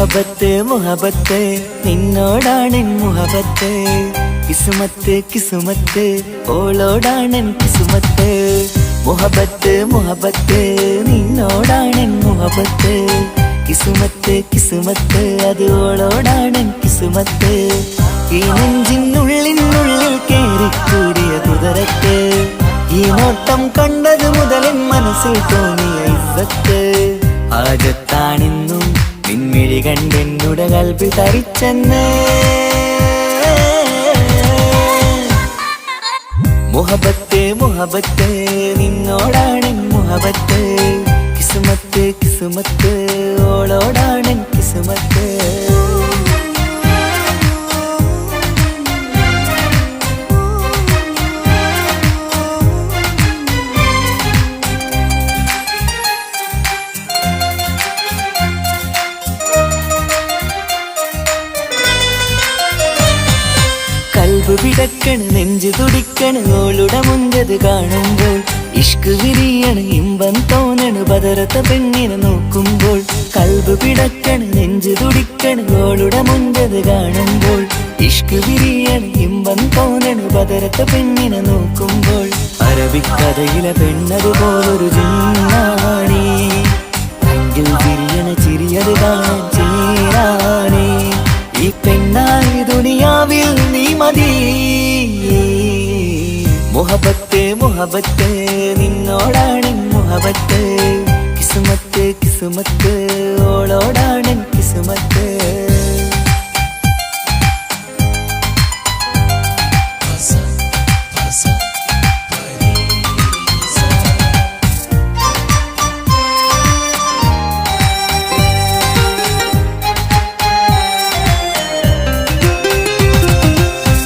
മുഹബത്ത് മുഹബത്ത് നിന്നോടാണെൻ മുഹബത്ത്, കിസുമത്ത് കിസുമത്ത് ഓളോടാണെൻ കിസുമത്ത്. മുഹബത്ത് മുഹബത്ത് നിന്നോടാണെൻ മുഹബത്ത്, കിസുമത്ത് കിസുമത്ത് അത് ഓളോടാണെൻ കിസുമത്ത്. ഈ നെഞ്ചിനുള്ളിനുള്ളിൽ കേറിക്കൂടിയ കുതിരക്ക്, ഈ നോട്ടം കണ്ടത് മുതലൻ മനസ്സിൽ തോന്നിയ ഇസ്സത്ത്. ആജത്താണെന്നും നിൻമിഴി കണ്ടെന്നുടെ കൽബിൽ തരിച്ചെന്ന്. മുഹബത്ത് മുഹബത്ത് നിന്നോടാണെൻ മുഹബത്ത്, കിസുമത്ത് കിസുമത്ത് ഓളോടാണെൻ കിസുമത്ത്. കൽബ് പിടക്കണ് നെഞ്ചു തുടിക്കണ് ഓളുടെ മുഞ്ചത് കാണുമ്പോൾ, ഇഷ്ക് വിരിയണ് ഇമ്പം തോന്നണ് ബദറത്ത പെണ്ണിനെ നോക്കുമ്പോൾ. കൽബ് പിടക്കണ് നെഞ്ചു തുടിക്കണ് ഓളുടെ മുഞ്ചത് കാണുമ്പോൾ, ഇഷ്ക് വിരിയണ് ഇമ്പം തോന്നണ് ബദറത്ത പെണ്ണിനെ നോക്കുമ്പോൾ. അറബിക്കഥയിലെ പെണ്ണതുപോലൊരു ജിന്നാണി, എങ്കിൽ വിരിയണ ചിരിയത് കാണാൻ ചേരാണി. ഈ പെണ്ണായി ദുനിയാവിൽ നീ മതി. മുഹബത്ത് മുഹബത്ത് നിന്നോടാണെൻ മുഹബത്ത്, കിസുമത്ത് കിസുമത്ത് ഓളോടാണെൻ കിസുമത്ത്.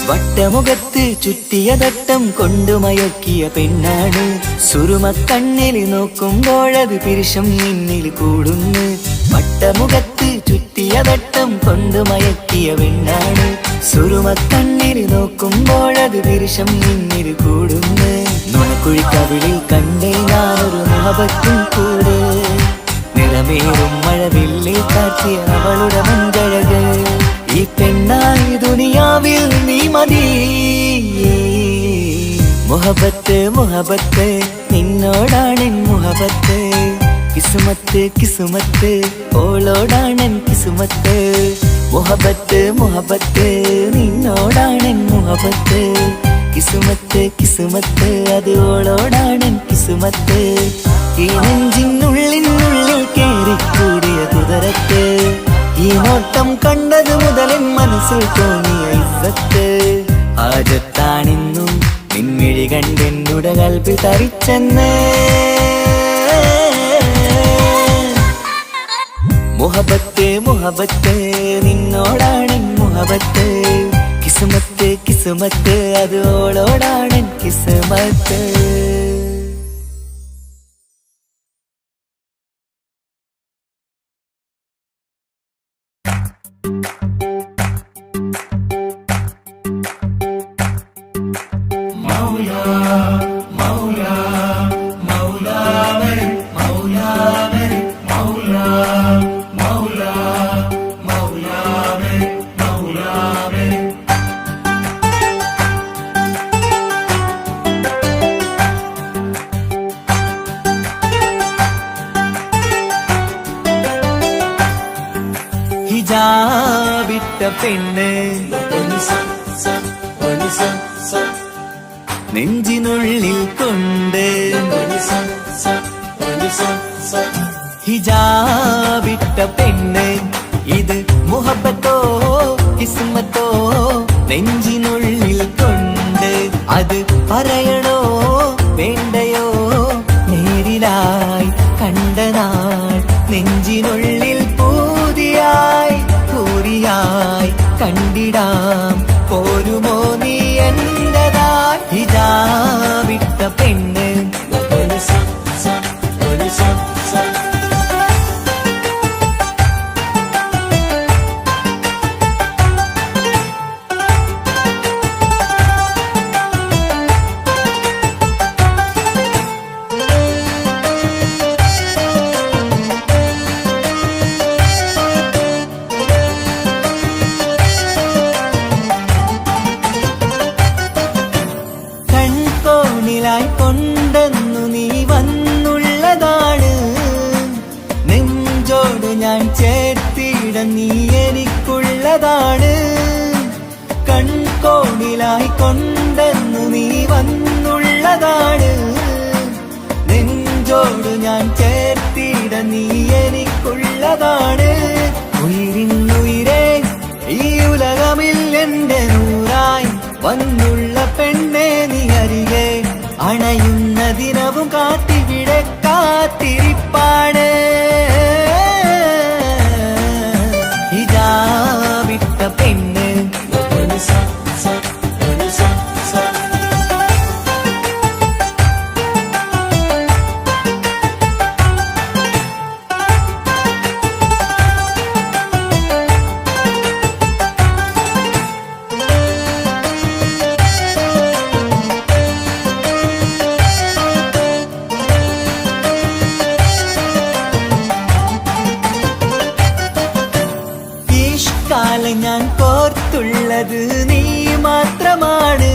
വട്ടമുഖത്ത് ചുറ്റിയ തട്ടം കൊണ്ടു മയക്കിയ പെണ്ണാണ്, സുറുമക്കണ്ണിൽ നോക്കുമ്പോഴത് പിരിശം നിന്നിൽ കൂടുന്നു. വട്ടമുഖത്ത് ചുറ്റിയ തട്ടം കൊണ്ടു മയക്കിയ പെണ്ണാണ്, സുറുമക്കണ്ണിൽ നോക്കുമ്പോഴത് പിരിശം നിന്നിൽ കൂടുന്നു. നുണക്കുഴിക്കവിളിൽ കണ്ടേ ഞാനൊരു മുഹബത്തും കൂടെ, നിറമേറും മഴവില്ലിൽ കാട്ടിയ അവളുടെ മുൻകഴക്. ഈ പെണ്ണായി ദുനിയാവിൽ നീ മതി. മുഹബത്ത് മുഹബത്ത് നിന്നോടാണെൻ മുഹബത്ത്, കിസുമത്ത് കിസുമത്ത് ഓളോടാണെൻ കിസുമത്ത്. മുഹബത്ത് മുഹബത്ത് നിന്നോടാണെൻ മുഹബത്ത്, കിസുമത്ത് കിസുമത്ത് അത് ഓളോടാണെൻ കിസുമത്ത്. ഈ നെഞ്ചിനുള്ളിനുള്ളിൽ കേറിക്കൂടിയ കുതിരക്ക്, ഈ നോട്ടം കണ്ടത് മുതലൻ മനസ്സിൽ തോന്നിയ ഇസ്സത്ത്. ആജത്താണെന്നും നിൻമിഴി കണ്ടെന്നുടെ കൽബിൽ തരിച്ചെന്ന്. മുഹബത്ത് മുഹബത്ത് നിന്നോടാണെൻ മുഹബത്ത്, കിസുമത്ത് കിസുമത്ത് അത് ഓളോടാണെൻ കിസുമത്ത്. ഹിജാബിട്ട പെണ്ണ് നെഞ്ചിനുള്ളിൽ കൊണ്ട്, ഹിജാബിട്ട പെണ്ണ് ഇത് മുഹബത്തോ കിസ്മത്തോ നെഞ്ചിനുള്ളിൽ കൊണ്ട്. അത് പറയണോ വേണ്ടയോ നേരിലായി കണ്ട നാൾ നെഞ്ചിനുള്ളിൽ പൂതിയാ. ചേർത്തിട നീ എനിക്കുള്ളതാണ്. കൺകോണിലായി കൊണ്ടെന്നു നീ വന്നുള്ളതാണ്. നെഞ്ചോട് ഞാൻ ചേർത്തിട നീ എനിക്കുള്ളതാണ്. ഉയിരിന്നുയിരേ ഈ ഉലകമിൽ എന്റെ നൂറായി വന്നുള്ള പെണ്ണെ നീ അരികെ അണയുന്ന ദിനവും കാത്തിവിടെ കാത്തിരിപ്പാണ്. ഇതാ വിട്ട പെണ്ണ് ഞാൻ കോർത്തുള്ളത് നീ മാത്രമാണ്.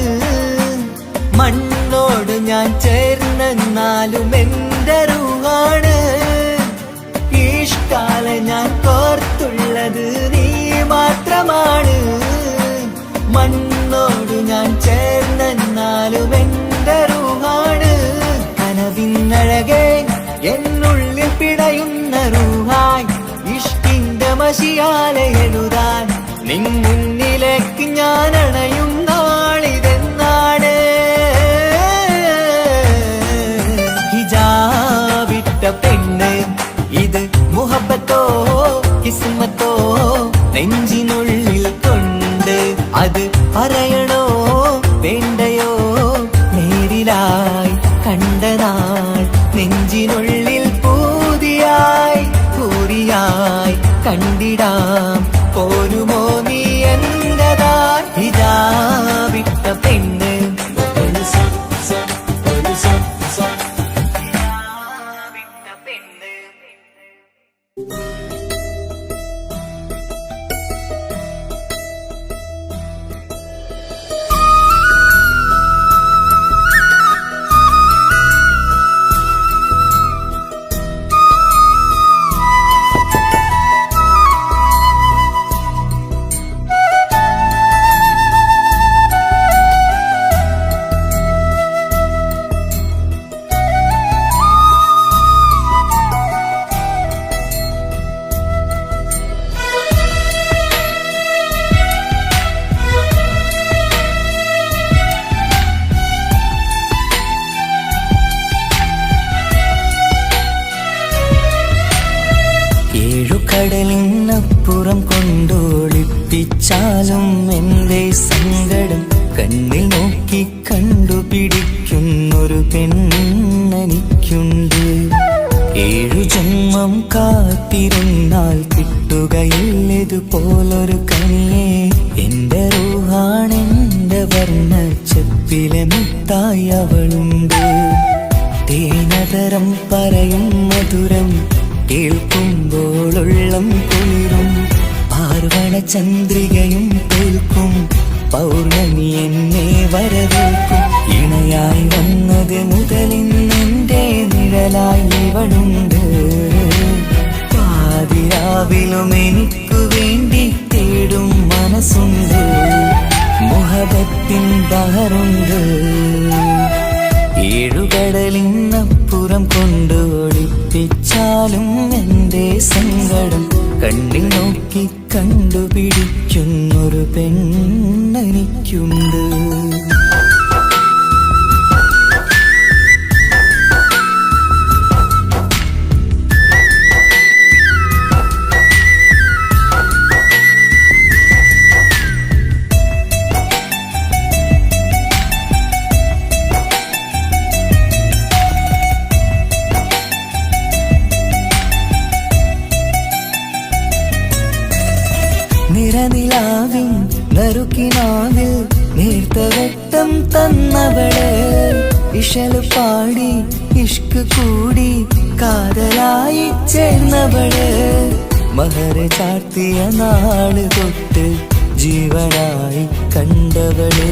മണ്ണോട് ഞാൻ ചേർന്നെന്നാലും എന്റെ റൂഹാണ്. ഈഷ്കാല ഞാൻ കോർത്തുള്ളത് നീ മാത്രമാണ്. മണ്ണോട് ഞാൻ ചേർന്നെന്നാലും എന്റെ റൂഹാണ്. കനവിന്നഴകെ എന്നുള്ളിൽ പിടയുന്ന റൂഹായി ഇഷ്കിന്റെ മഷിയാലെ എഴുതാൻ നിൻ മുന്നിലേക്ക് ഞാൻ അണയും നാളിതെന്നാണ്. ഹിജാബിട്ട പെണ്ണ് ഇത് മുഹബത്തോ കിസ്മത്തോ നെഞ്ചിനുള്ളിൽ കൊണ്ട് അത് പറയണോ വേണ്ടയോ നേരിലായി കണ്ട നാൾ നെഞ്ചിനുള്ളിൽ പൂതിയായി പൂരിയായി കണ്ടിടാം പോരുമോ നീ എന്റതായി. ഇതാ വിട്ട പെണ്ണ് കടലിനപ്പുറം കൊണ്ടോളിപ്പിച്ചാലും എന്റെ സങ്കടം കണ്ണിൽ നോക്കി കണ്ടുപിടിക്കുന്നൊരു പെണ്ണെനിക്കുണ്ട്. 7 ജന്മം കാത്തിരുന്നാൽ കിട്ടുകയില്ലതുപോലൊരു കനിയെ. എന്റെ റൂഹാണെന്റെ വർണ്ണച്ചപ്പിലെ മുത്തായി അവളുണ്ട്. തേനതരം പറയും മധുരം കേൾക്കുമ്പോളുള്ളം കുളിരും. പാർവണ ചന്ദ്രികയും തോൽക്കും പൗർണമി എന്നെ വരവേൽക്കും. ഇണയായി വന്നത് മുതലിന്നെന്റെ നിഴലായി ഇവളുണ്ട്. പാതിരാവിലും എനിക്കു വേണ്ടി തേടും മനസ്സുണ്ട്. മുഹബത്തിൻ ബഹറുണ്ട്. 7 കടലിനപ്പുറം കൊണ്ട് ഒളിപ്പിച്ചാലും എന്റെ സങ്കടം കണ്ണിൽ നോക്കി കണ്ടുപിടിക്കുന്നൊരു പെണ്ണെനിക്കുണ്ട്. നിറനിലാവിൻ നറുക്കിനാവിൽ നേർത്ത വെട്ടം തന്നവള്. ഇശല് പാടി ഇഷ്ക് കൂടി കാതലായി ചേർന്നവള്. മഹർ ചാർത്തിയ നാള് തൊട്ട് ജീവനായി കണ്ടവള്.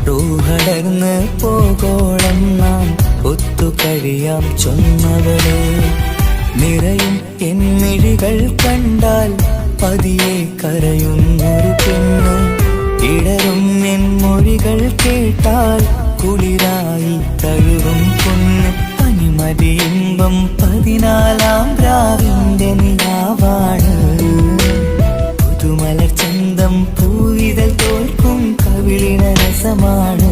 റൂഹടർന്ന് പോകോളം നാം ഒത്തു കഴിയാം ചൊന്നവള്. നിറയും എന്നിഴികൾ കണ്ടാൽ പതിയെ കരയുന്നൊരു പെണ്ണ്. ഇടറും എൻ മൊഴികൾ കേട്ടാൽ കുളിരായി തഴുകും പൊന്ന്. പനിമതി ഇമ്പം 14-ാം രാവിന്റെ നിലാവാണ്. പുതുമലർ ചന്തം പൂവിതൽ തോൽക്കും കവിളിന രസമാണ്.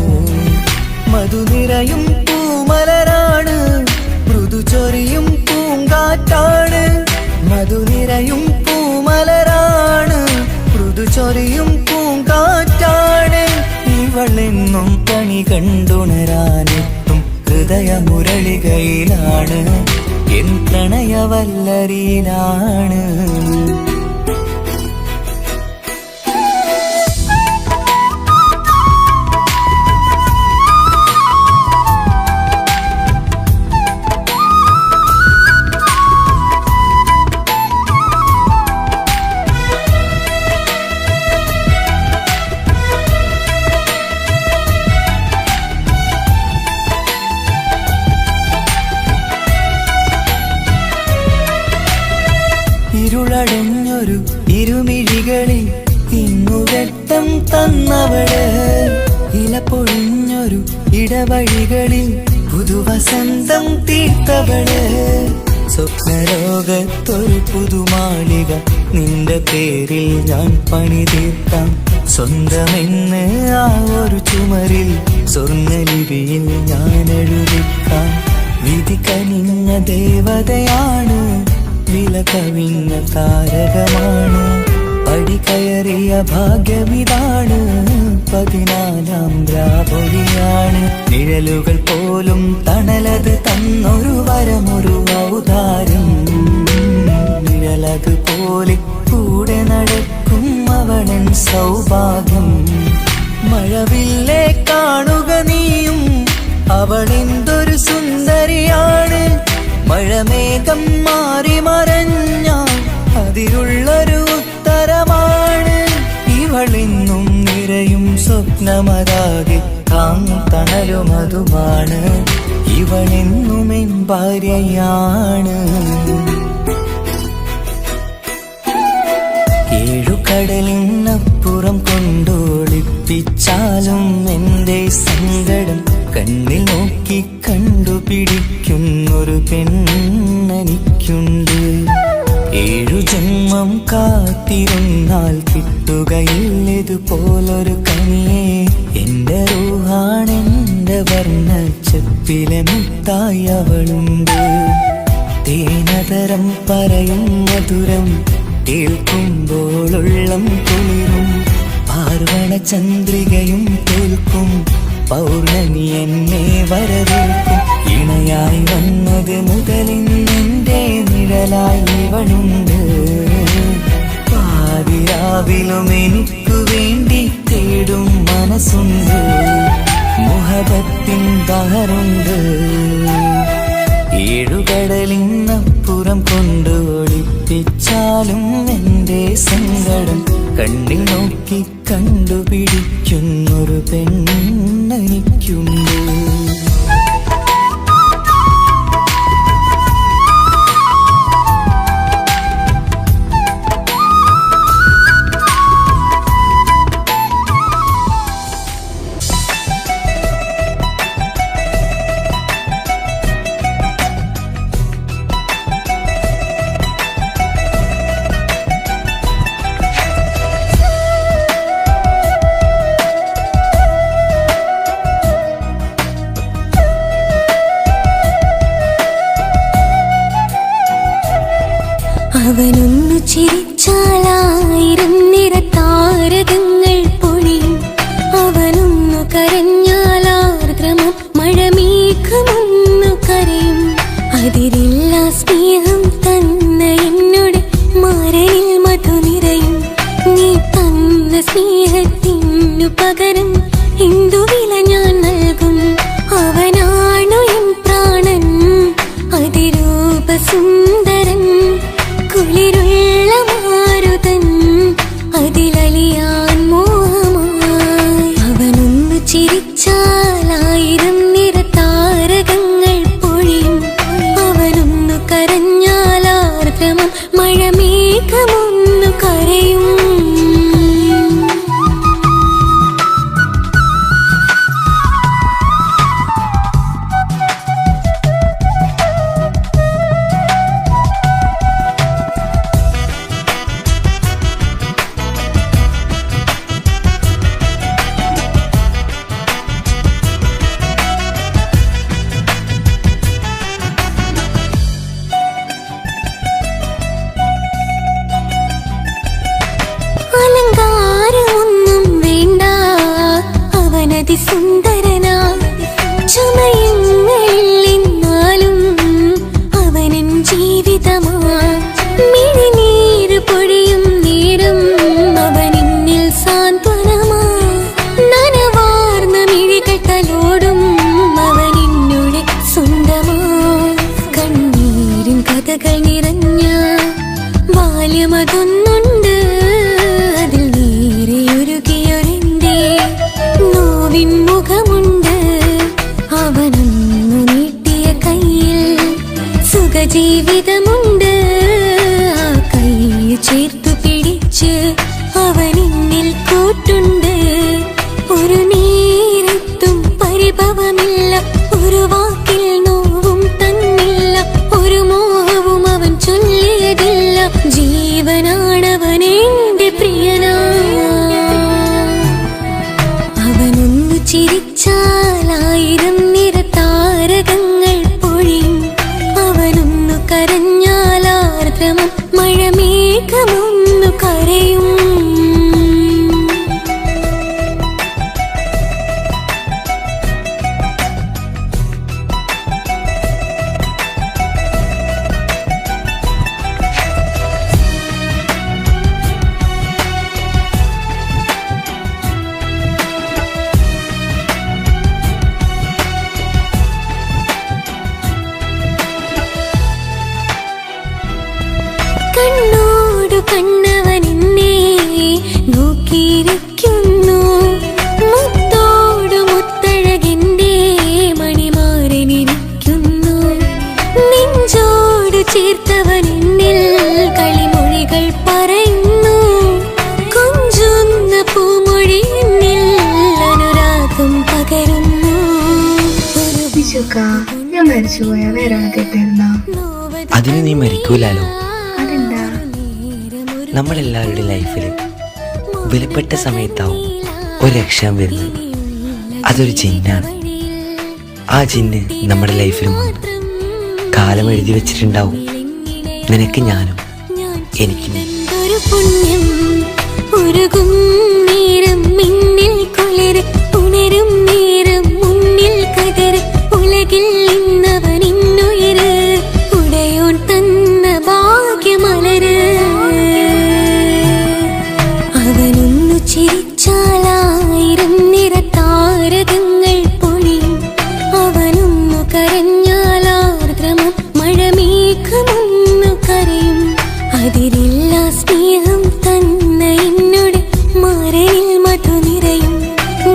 മധുനിറയും പൂമലരാണ്, മൃദുചൊരിയും പൂങ്കാറ്റാണ്. മധുനിറയും പൂമലരാണ്, മൃദുചൊരിയും പൂങ്കാറ്റാണ്. ഇവളെന്നും കണി കണ്ടുണരാനെത്തും ഹൃദയമുരളികയിലാണ്, എൻ പ്രണയവല്ലരിയിലാണ്. ഇരുളടഞ്ഞൊരു ഇരുമിഴികളിൽ ഇന്നു വെട്ടം തന്നവള്. ഇല പൊഴിഞ്ഞൊരു ഇടവഴികളിൽ പുതുവസന്തം തീർത്തവള്. സ്വപ്നലോകത്തൊരു പുതുമാളിക നിന്റെ പേരിൽ ഞാൻ പണി തീർക്കാം. സ്വന്തമെന്ന് ആ ഒരു ചുമരിൽ സ്വർണ്ണലിപിയിൽ ഞാൻ എഴുതിക്കാം. വിധി കനിഞ്ഞ ദേവതയാണ്, വില കവിഞ്ഞ താരകമാണ്. പടി കയറിയ ഭാഗ്യമിതാണ്, 14-ാം രാപൊലിയാണ്. നിഴലുകൾ പോലും തണലത് തന്നൊരു വരമൊരു ഔദാര്യം. നിഴലത് പോലെ കൂടെ നടക്കും അവളൻ സൗഭാഗ്യം. മഴവില്ലേ കാണുക നീയും, അവളെന്തൊരു സുന്ദരിയാണ്. മഴമേഘം മാറി മറഞ്ഞാൽ അതിലുള്ളൊരു ഉത്തരമാണ്. ഇവളെന്നും നിറയും സ്വപ്നമതാകെ തണലുമതുമാണ്. ഇവളെന്നും എൻ ഭാര്യയാണ്. 7 കടലിനപ്പുറം കൊണ്ടോളിപ്പിച്ചാലും എന്റെ സങ്കടം കണ്ണിൽ നോക്കി കണ്ടുപിടിക്കുന്നൊരു പെണ്ണെനിക്കുണ്ട്. 7 ജന്മം കാത്തിരുന്നാൽ കിട്ടുകയില്ലതുപോലൊരു കനിയെ. എന്റെ റൂഹാണെന്റെ വർണ്ണച്ചപ്പിലെ മുത്തായി അവളുണ്ട്. തേനതരം പറയും മധുരം കേൾക്കുമ്പോളുള്ളം കുളിരും. പാർവണ ചന്ദ്രികയും തോൽക്കും പൗർണമി എന്നെ വരവേൽക്കും. ഇണയായി വന്നത് മുതലിന്നെന്റെ നിഴലായി ഇവളുണ്ട്. പാതിരാവിലും എനിക്കു വേണ്ടി തേടും മനസ്സുണ്ട്. മുഹബത്തിൻ ദഹറുണ്ട്. 7 കടലിനപ്പുറം കൊണ്ട് ഒളിപ്പിച്ചാലും എന്റെ സങ്കടം കണ്ണിൽ നോക്കി കണ്ടുപിടിക്കുന്നൊരു പെണ്ണെനിക്കുണ്ട്. അവനൊന്നു ചിരിച്ചാലായിരം നിറതാരകങ്ങൾ പൊഴിയും. അവനൊന്നു കരഞ്ഞാലാർദ്രമം മഴമേഘമൊന്നു കരയും. അതിരില്ല സ്നേഹം തന്ന എന്നോട് മരയിൽ മധു നിറയും. നീ തന്ന സ്നേഹത്തിനു പകരം എന്തു വില ഞാൻ നൽകും. അവനാണു എൻ പ്രാണൻ, അതിരൂപസുന്ദരൻ. കുളിരുള്ള മാരുതൻ, അതിലലിയാൻ മോഹമായി. അവനൊന്നു ചിരിച്ചാലായിരം നിറതാരകങ്ങൾ പൊഴിയും. അവനൊന്നു കരഞ്ഞാലാർദ്രമം മഴമേഘമൊന്നു കരയും. അതിസുന്ദരനാ ചുമയുങ്ങളിൽ എന്നാലും അവനൻ ജീവിതമാ മിഴിനീര് പൊഴിയും നേരം അവനിന്നിൽ സാന്ത്വനമാ നനവാർന്ന മിഴികൾ തലോടും അവനിന്നുടെ സ്വന്തമാ കണ്ണീരിൻ കഥകൾ നിറഞ്ഞ ബാല്യമതൊന്നുണ്ട് അതിൽ നീരെയൊരുകിയൊരെന്റെ നോവിൻ മുഖമുണ്ട് അവനൊന്നു നീട്ടിയ കയ്യിൽ സുഖജീവിതമുണ്ട് ആ കൈ ചേർത്തു പിടിച്ച് അവനിന്നിൽ കൂട്ടുണ്ട് ഒരു നേരത്തും പരിഭവമില്ല ഒരു വാക്കിൽ നോവും തന്നില്ല ഒരു മോഹവും അവൻ ചൊല്ലിയതില്ല ജീവനാണവനെന്റെ പ്രിയനാ അവനൊന്നു ചിരിച്ചാലായിരം നിറതാരകങ്ങൾ പൊഴിയും അവനൊന്നു കരഞ്ഞാലാർദ്രമം മഴമേഘമൊന്നു കരയും കണ്ണോടു കണ്ണവനെന്നെ നോക്കിയിരിക്കുന്നു മുത്തോടു മുത്തഴകിന്റെ മണിമാരനിരിക്കുന്നു നെഞ്ചോടു ചേർത്തവനെന്നിൽ കളിമൊഴികൾ പറയുന്നു കൊഞ്ചുന്ന പൂമൊഴി എന്നിൽ അനുരാഗം പകരുന്നു ഞാൻ മരിച്ചുപോയ വേറെ ആദ്യമായിട്ടായിരുന്ന അതിന് നീ മരിക്കൂലാലോ. അതെന്താ? നമ്മളെല്ലാവരുടെ ലൈഫിൽ വിലപ്പെട്ട സമയത്താവും ഒരു രക്ഷാൻ വരുന്നത്. അതൊരു ജിന്നാണ്. ആ ജിന്ന് നമ്മുടെ ലൈഫിലും വന്നു കാലം എഴുതി വെച്ചിട്ടുണ്ടാവും. നിനക്ക് ഞാനും എനിക്ക് ഒരു പുണ്യം ഉരുകും നേരം മിന്നിൽ കുളിര് ഉണരും നേരം മുന്നിൽ കതിര് ഉലകിൽ ഇന്നവൻ ഇന്നുയര് ഉടയോൻ തന്ന ഭാഗ്യമലര് അവനൊന്നു ചിരിച്ചാലായിരം നിറതാരകങ്ങൾ പൊഴിയും അവനൊന്നു കരഞ്ഞാലാർദ്രമം മഴമേഘമൊന്നു കരയും അതിരില്ല സ്നേഹം തന്ന എന്നോട് മരയിൽ മധു നിറയും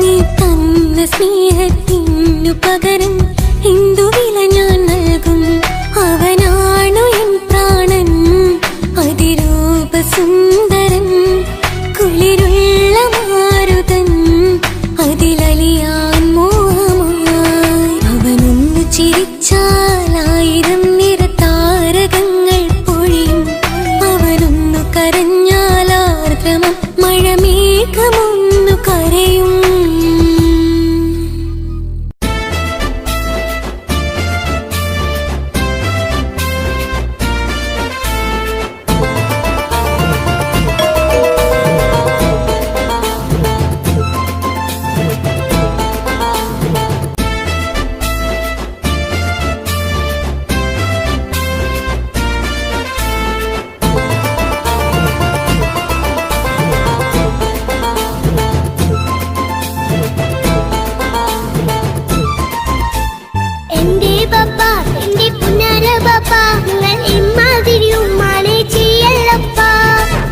നീ തന്ന സ്നേഹത്തിനു പകരം എന്തു വില ഞാൻ നൽകും അവനാണു എൻ പ്രാണൻ അതിരൂപ സുന്ദരൻ കുളിരുള്ള മാരുതൻ അതിലലിയാൻ മോഹമായി അവനൊന്നു ചിരിച്ചാലായിരം നിറതാരകങ്ങൾ പൊഴിയും അവനൊന്നു കരഞ്ഞാലാർദ്രമം മഴമേഘമൊന്നു കരയും എന്റെ പപ്പ എന്റെ പുന്നാര പപ്പ നിങ്ങൾ ഇമ്മാതിരി ഉമ്മാനെ ചെയ്യല്ലപ്പ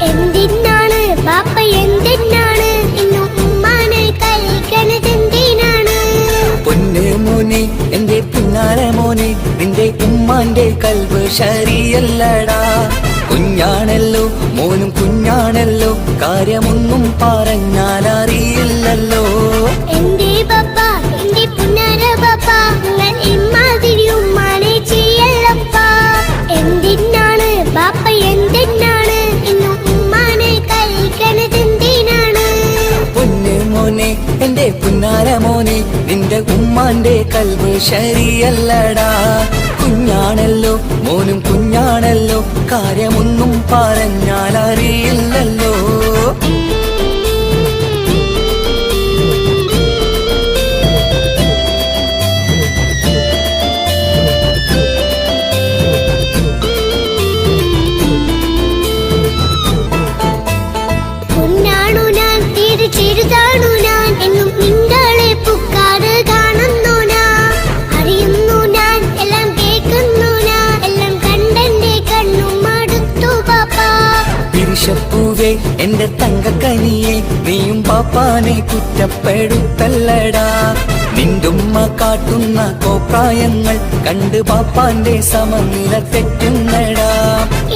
എന്തിനാണ് പാപ്പ എന്തിനാണ് ഇന്നും ഉമ്മാനെ കഴിക്കണതെന്തിനാണ് പൊന്നു മോനെ എന്റെ പുന്നാര മോനെ നിന്റെ ഉമ്മാന്റെ കൽവ് ശരിയല്ലടാ. കുഞ്ഞാണല്ലോ മോനും കുഞ്ഞാണല്ലോ കാര്യമൊന്നും പറഞ്ഞാൽ അറിയില്ലല്ലോ. എന്റെ പപ്പ എന്റെ പുന്നാര പപ്പ നിങ്ങൾ ഇമ്മാതിരി ഉമ്മാനെ ചെയ്യല്ലപ്പ എന്തിനാണ് പാപ്പ എന്തിനാണ് ഇന്നും ഉമ്മാനെ കഴിക്കണതെന്തിനാണ് പൊന്നു മോനെ എന്റെ പുന്നാര മോനെ നിന്റെ ഉമ്മാന്റെ കൽവ് ശരിയല്ലടാ. കുഞ്ഞാണല്ലോ മോനും കുഞ്ഞാണല്ലോ കാര്യമൊന്നും പറഞ്ഞാൽ അറിയില്ലല്ലോ. എന്റെ തങ്കക്കനിയെ നീയും പാപ്പാനെ കുറ്റപ്പെടുത്തല്ലടാ. നിന്റുമ്മ കാട്ടുന്ന കോപ്രായങ്ങൾ കണ്ട് പാപ്പാന്റെ സമനില തെറ്റുന്നടാ.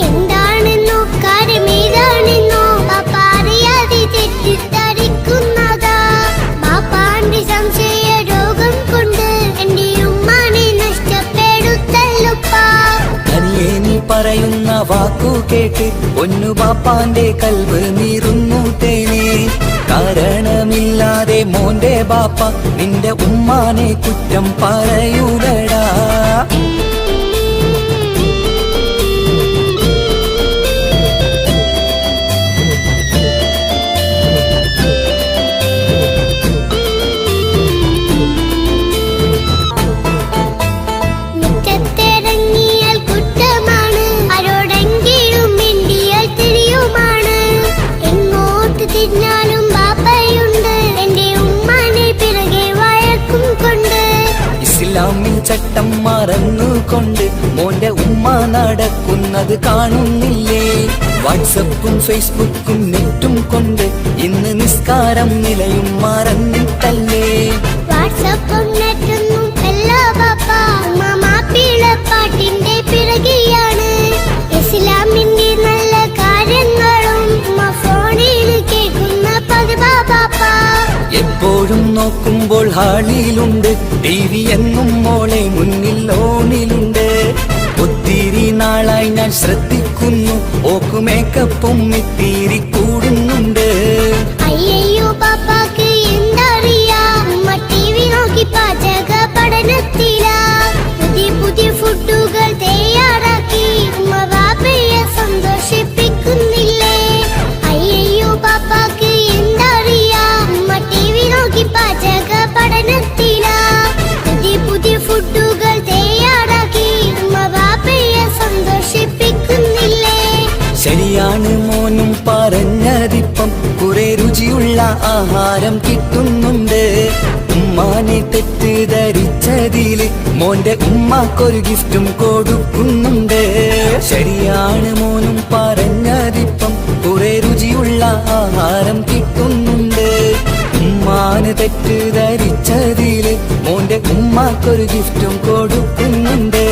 എന്താണെന്നോ കാര്യമേതാണെന്നോ പാപ്പ അറിയാതെ തെറ്റിദ്ധരിക്കുന്നതാ. പാപ്പാന്റെ സംശയ രോഗം കൊണ്ട് എന്റെ ഉമ്മാനെ നഷ്ടപ്പെടുത്തല്ലുപ്പാ. തനിയെ നീ പറയുന്ന വാക്കു കേട്ട് പൊന്നു പാപ്പാന്റെ കൽവ് നീറുന്നു തേനെ. കാരണമില്ലാതെ മോന്റെ ബാപ്പ നിന്റെ ഉമ്മാനെ കുറ്റം പറയൂലടാ. മുറ്റത്തിറങ്ങിയാൽ കുറ്റമാണ്, ആരോടെങ്കിലും മിണ്ടിയാൽ തിരിയുമാണ്. എങ്ങോട്ട് തിരിഞ്ഞാലും ബാപ്പയുണ്ട്, എന്റെ ഉമ്മാനെ പിറകെ വഴക്കും കൊണ്ട്. ഇസ്ലാമിൽ ചട്ടം മറന്നുകൊണ്ട് മോന്റെ ഉമ്മ നടക്കുന്നത് കാണുന്നില്ലേ? വാട്സപ്പും ഫേസ്ബുക്കും നെറ്റും കൊണ്ട് ഇന്ന് നിസ്കാരം നിലയും മറന്നിട്ടല്ലേ? വാട്സപ്പും നെറ്റൊന്നും അല്ല ബാപ്പ, ഉമ്മ മാപ്പിളപ്പാട്ടിന്റെ പിറകെയാണ്. ഇസ്ലാമിന്റെ നല്ല കാര്യങ്ങളും ഉമ്മ ഫോണിൽ കേൾക്കുന്ന പതിവാ ബാപ്പ. എപ്പോഴും നോക്കുമ്പോൾ ഹാളിലുണ്ട് TV എന്നും മോളെ മുന്നിൽ ഓണിലുണ്ട്. ഒത്തിരി നാളായി ഞാൻ ശ്രദ്ധിക്കുന്നു, ഓക്ക് മേക്കപ്പും ഇത്തിരി കൂടുന്നുണ്ട്. അയ്യോ പാപ്പാക്ക് എന്തറിയാ, ഉമ്മ TV നോക്കി പാചക പഠനത്തിലാ. പുതിയ പുതിയ ഫുഡുകൾ തയ്യാറാക്കി ഉമ്മ ബാപ്പയെ സന്തോഷിപ്പിക്കുന്നില്ലേ? അയ്യോ പാപ്പാക്ക് എന്തറിയാ, ഉമ്മ TV നോക്കി പാചക പഠനത്തിലാ. പുതിയ പുതിയ ഫുഡുകൾ തയ്യാറാക്കി ഉമ്മ ബാപ്പയെ സന്തോഷിപ്പിക്കുന്നില്ലേ? ശരിയാണ് മോനും പറഞ്ഞതിപ്പം, കുറെ രുചിയുള്ള ആഹാരം കിട്ടുന്നുണ്ട്. ഉമ്മാനെ തെറ്റിദ്ധരിച്ചതില് മോന്റെ ഉമ്മാക്കൊരു ഗിഫ്റ്റും കൊടുക്കുന്നുണ്ട്. ശരിയാണ് മോനും പറഞ്ഞതിപ്പം, കുറെ രുചിയുള്ള ആഹാരം കിട്ടുന്നുണ്ട്. ഉമ്മാന് തെറ്റിദ്ധരിച്ചതില് മോന്റെ ഉമ്മാക്കൊരു ഗിഫ്റ്റും കൊടുക്കുന്നുണ്ട്.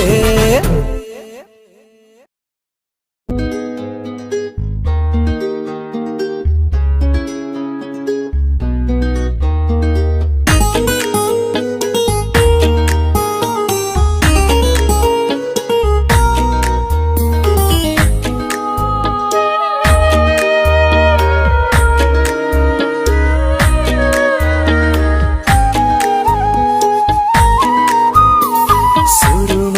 സുറുമ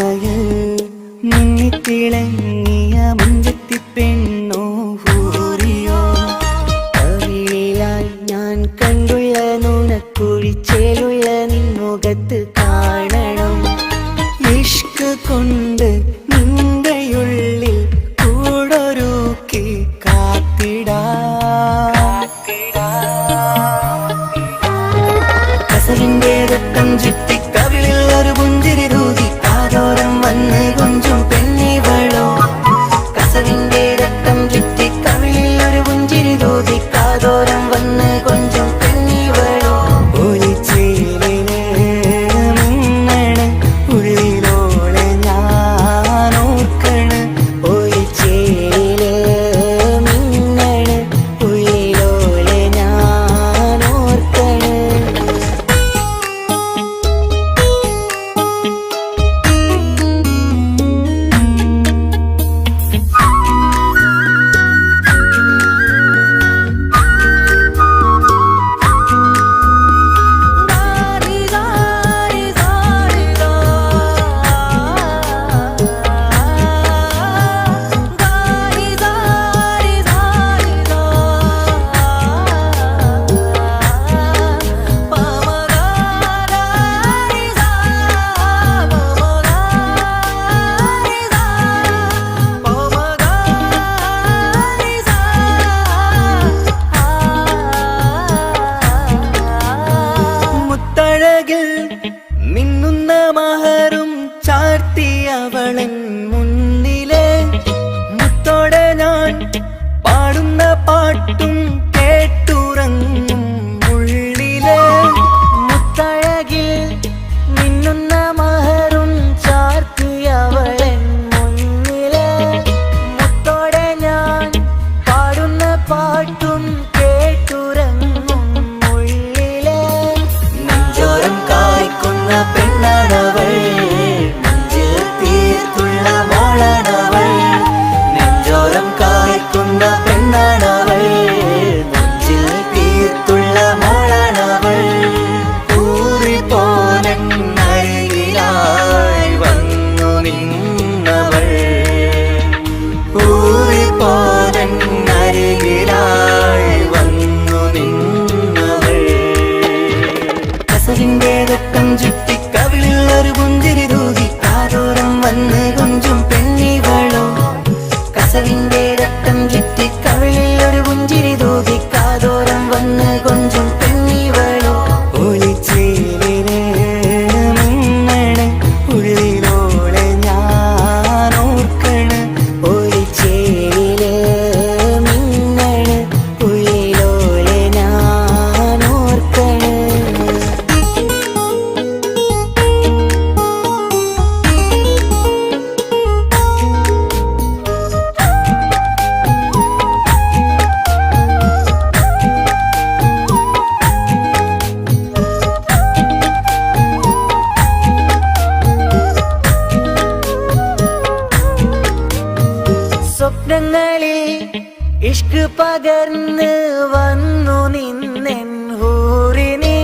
പകർന്ന് വന്നു നിന്നെൻ ഹൂറിനെ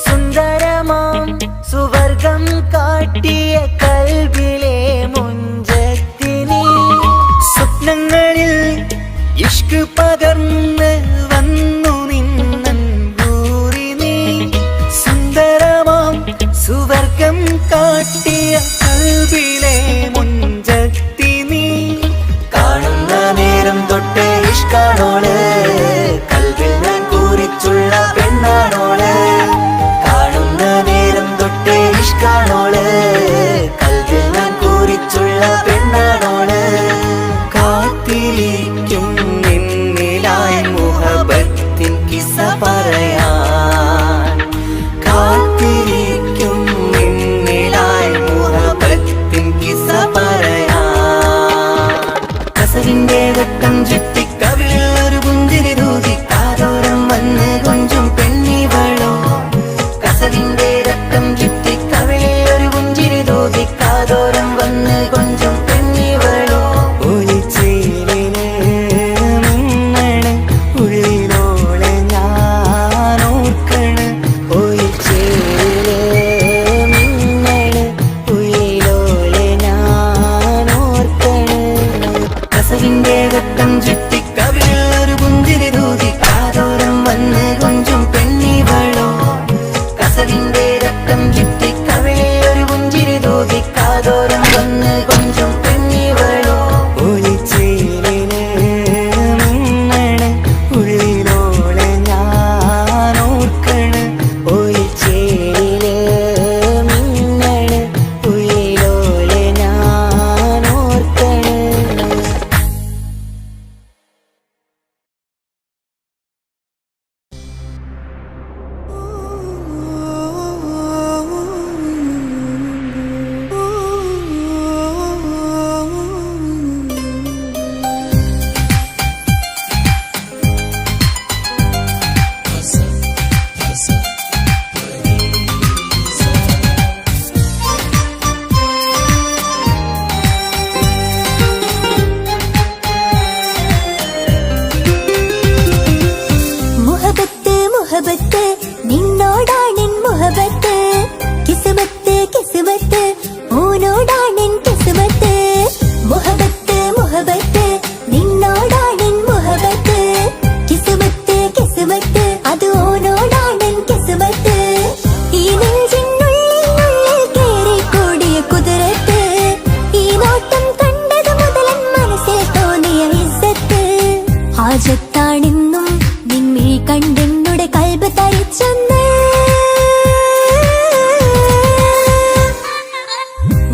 സുന്ദരമാം സുവർഗം കാട്ടിയ കൽബിലെ മുഞ്ചത്തിനെ സ്വപ്നങ്ങളിൽ ഇഷ്ക് പകർന്ന് വന്നു നിന്നെൻ ഹൂറിനെ സുന്ദരമാം സുവർഗം കാട്ടിയ കൽബിലെ മുഞ്ചത്തിനെ കാണുന്ന നേരം തൊട്ട് ഇഷ്കാണോള് കൽവിൽ ഞാൻ കൂറിച്ചുള്ള പെണ്ണാണോള് കാണുന്ന നേരം തൊട്ട് ഇഷ്കാണോള് കൽവിൽ ഞാൻ കൂറിച്ചുള്ള പെണ്ണാണോള് കാത്തിരിക്കും നിന്നിലായി മുഹബത്തിൻ കിസ്സ പറയാൻ കാത്തിരിക്കും നിന്നിലായി മുഹബത്തിൻ കിസ്സ പറയാൻ കസവിന്റെ വെട്ടം ചുറ്റി കവിളിൽ ഒരു പുഞ്ചിരി തൂകി കാതോരം വന്ന് കൊഞ്ചും പെണ്ണിവളോ കസവിന്റെ രക്തം ചുറ്റി കവിളിൽ ഒരു പുഞ്ചിരി തൂകി കാതോരം വന്ന് കൊഞ്ചും പെണ്ണിവളോ ഒളിച്ചേലിന് മിന്നണ് ഉള്ളിലോളെ ഞാൻ ഓർക്കണ് ഒളിച്ചേലിന് മിന്നണ് ഉള്ളിലോളെ ഞാൻ ഓർക്കണ് കസവിന്റെ രക്തം ചുറ്റി കവിളിൽ ഒരു പുഞ്ചിരി തൂകി കാതോരം വന്ന് കൊഞ്ചും പെണ്ണിവളോ കസവിന്റെ രക്തം ചുറ്റി കവിളിൽ ഒരു പുഞ്ചിരി തൂകി കാതോരം വന്ന് കൊഞ്ചും പെണ്ണിവളോ ഒളിച്ചേലിന് മിന്നണ് ഉള്ളിലോളെ ഞാൻ ഓർക്കണ് ഒളിച്ചേലിന് മിന്നണ് ഉള്ളിലോളെ ഞാൻ ഓർക്കണ് മുഹബത്ത് മുഹബത്ത് നിന്നോടാണെൻ മുഹബത്ത് കിസ്മത്ത് കിസ്മത്ത് ഓനോടാണെൻ കിസ്മത്ത് മുഹബത്ത് മുഹബത്ത് നിന്നോടാണെൻ മുഹബത്ത് കിസ്മത്ത് കിസ്മത്ത് അത് ഓനോടാണെൻ കിസ്മത്ത് ഈ നെഞ്ചിനുള്ളിൽ കേറിക്കൂടിയ കുതിരത്ത് ഈ നോട്ടം കണ്ടത് മുതലൻ മനസ്സിൽ തോന്നിയ ഇസ്സത്ത് ഹാജത്താണെന്നും നിൻമിഴി കണ്ടെന്നുടെ കൽബ് തരിച്ചെന്ന്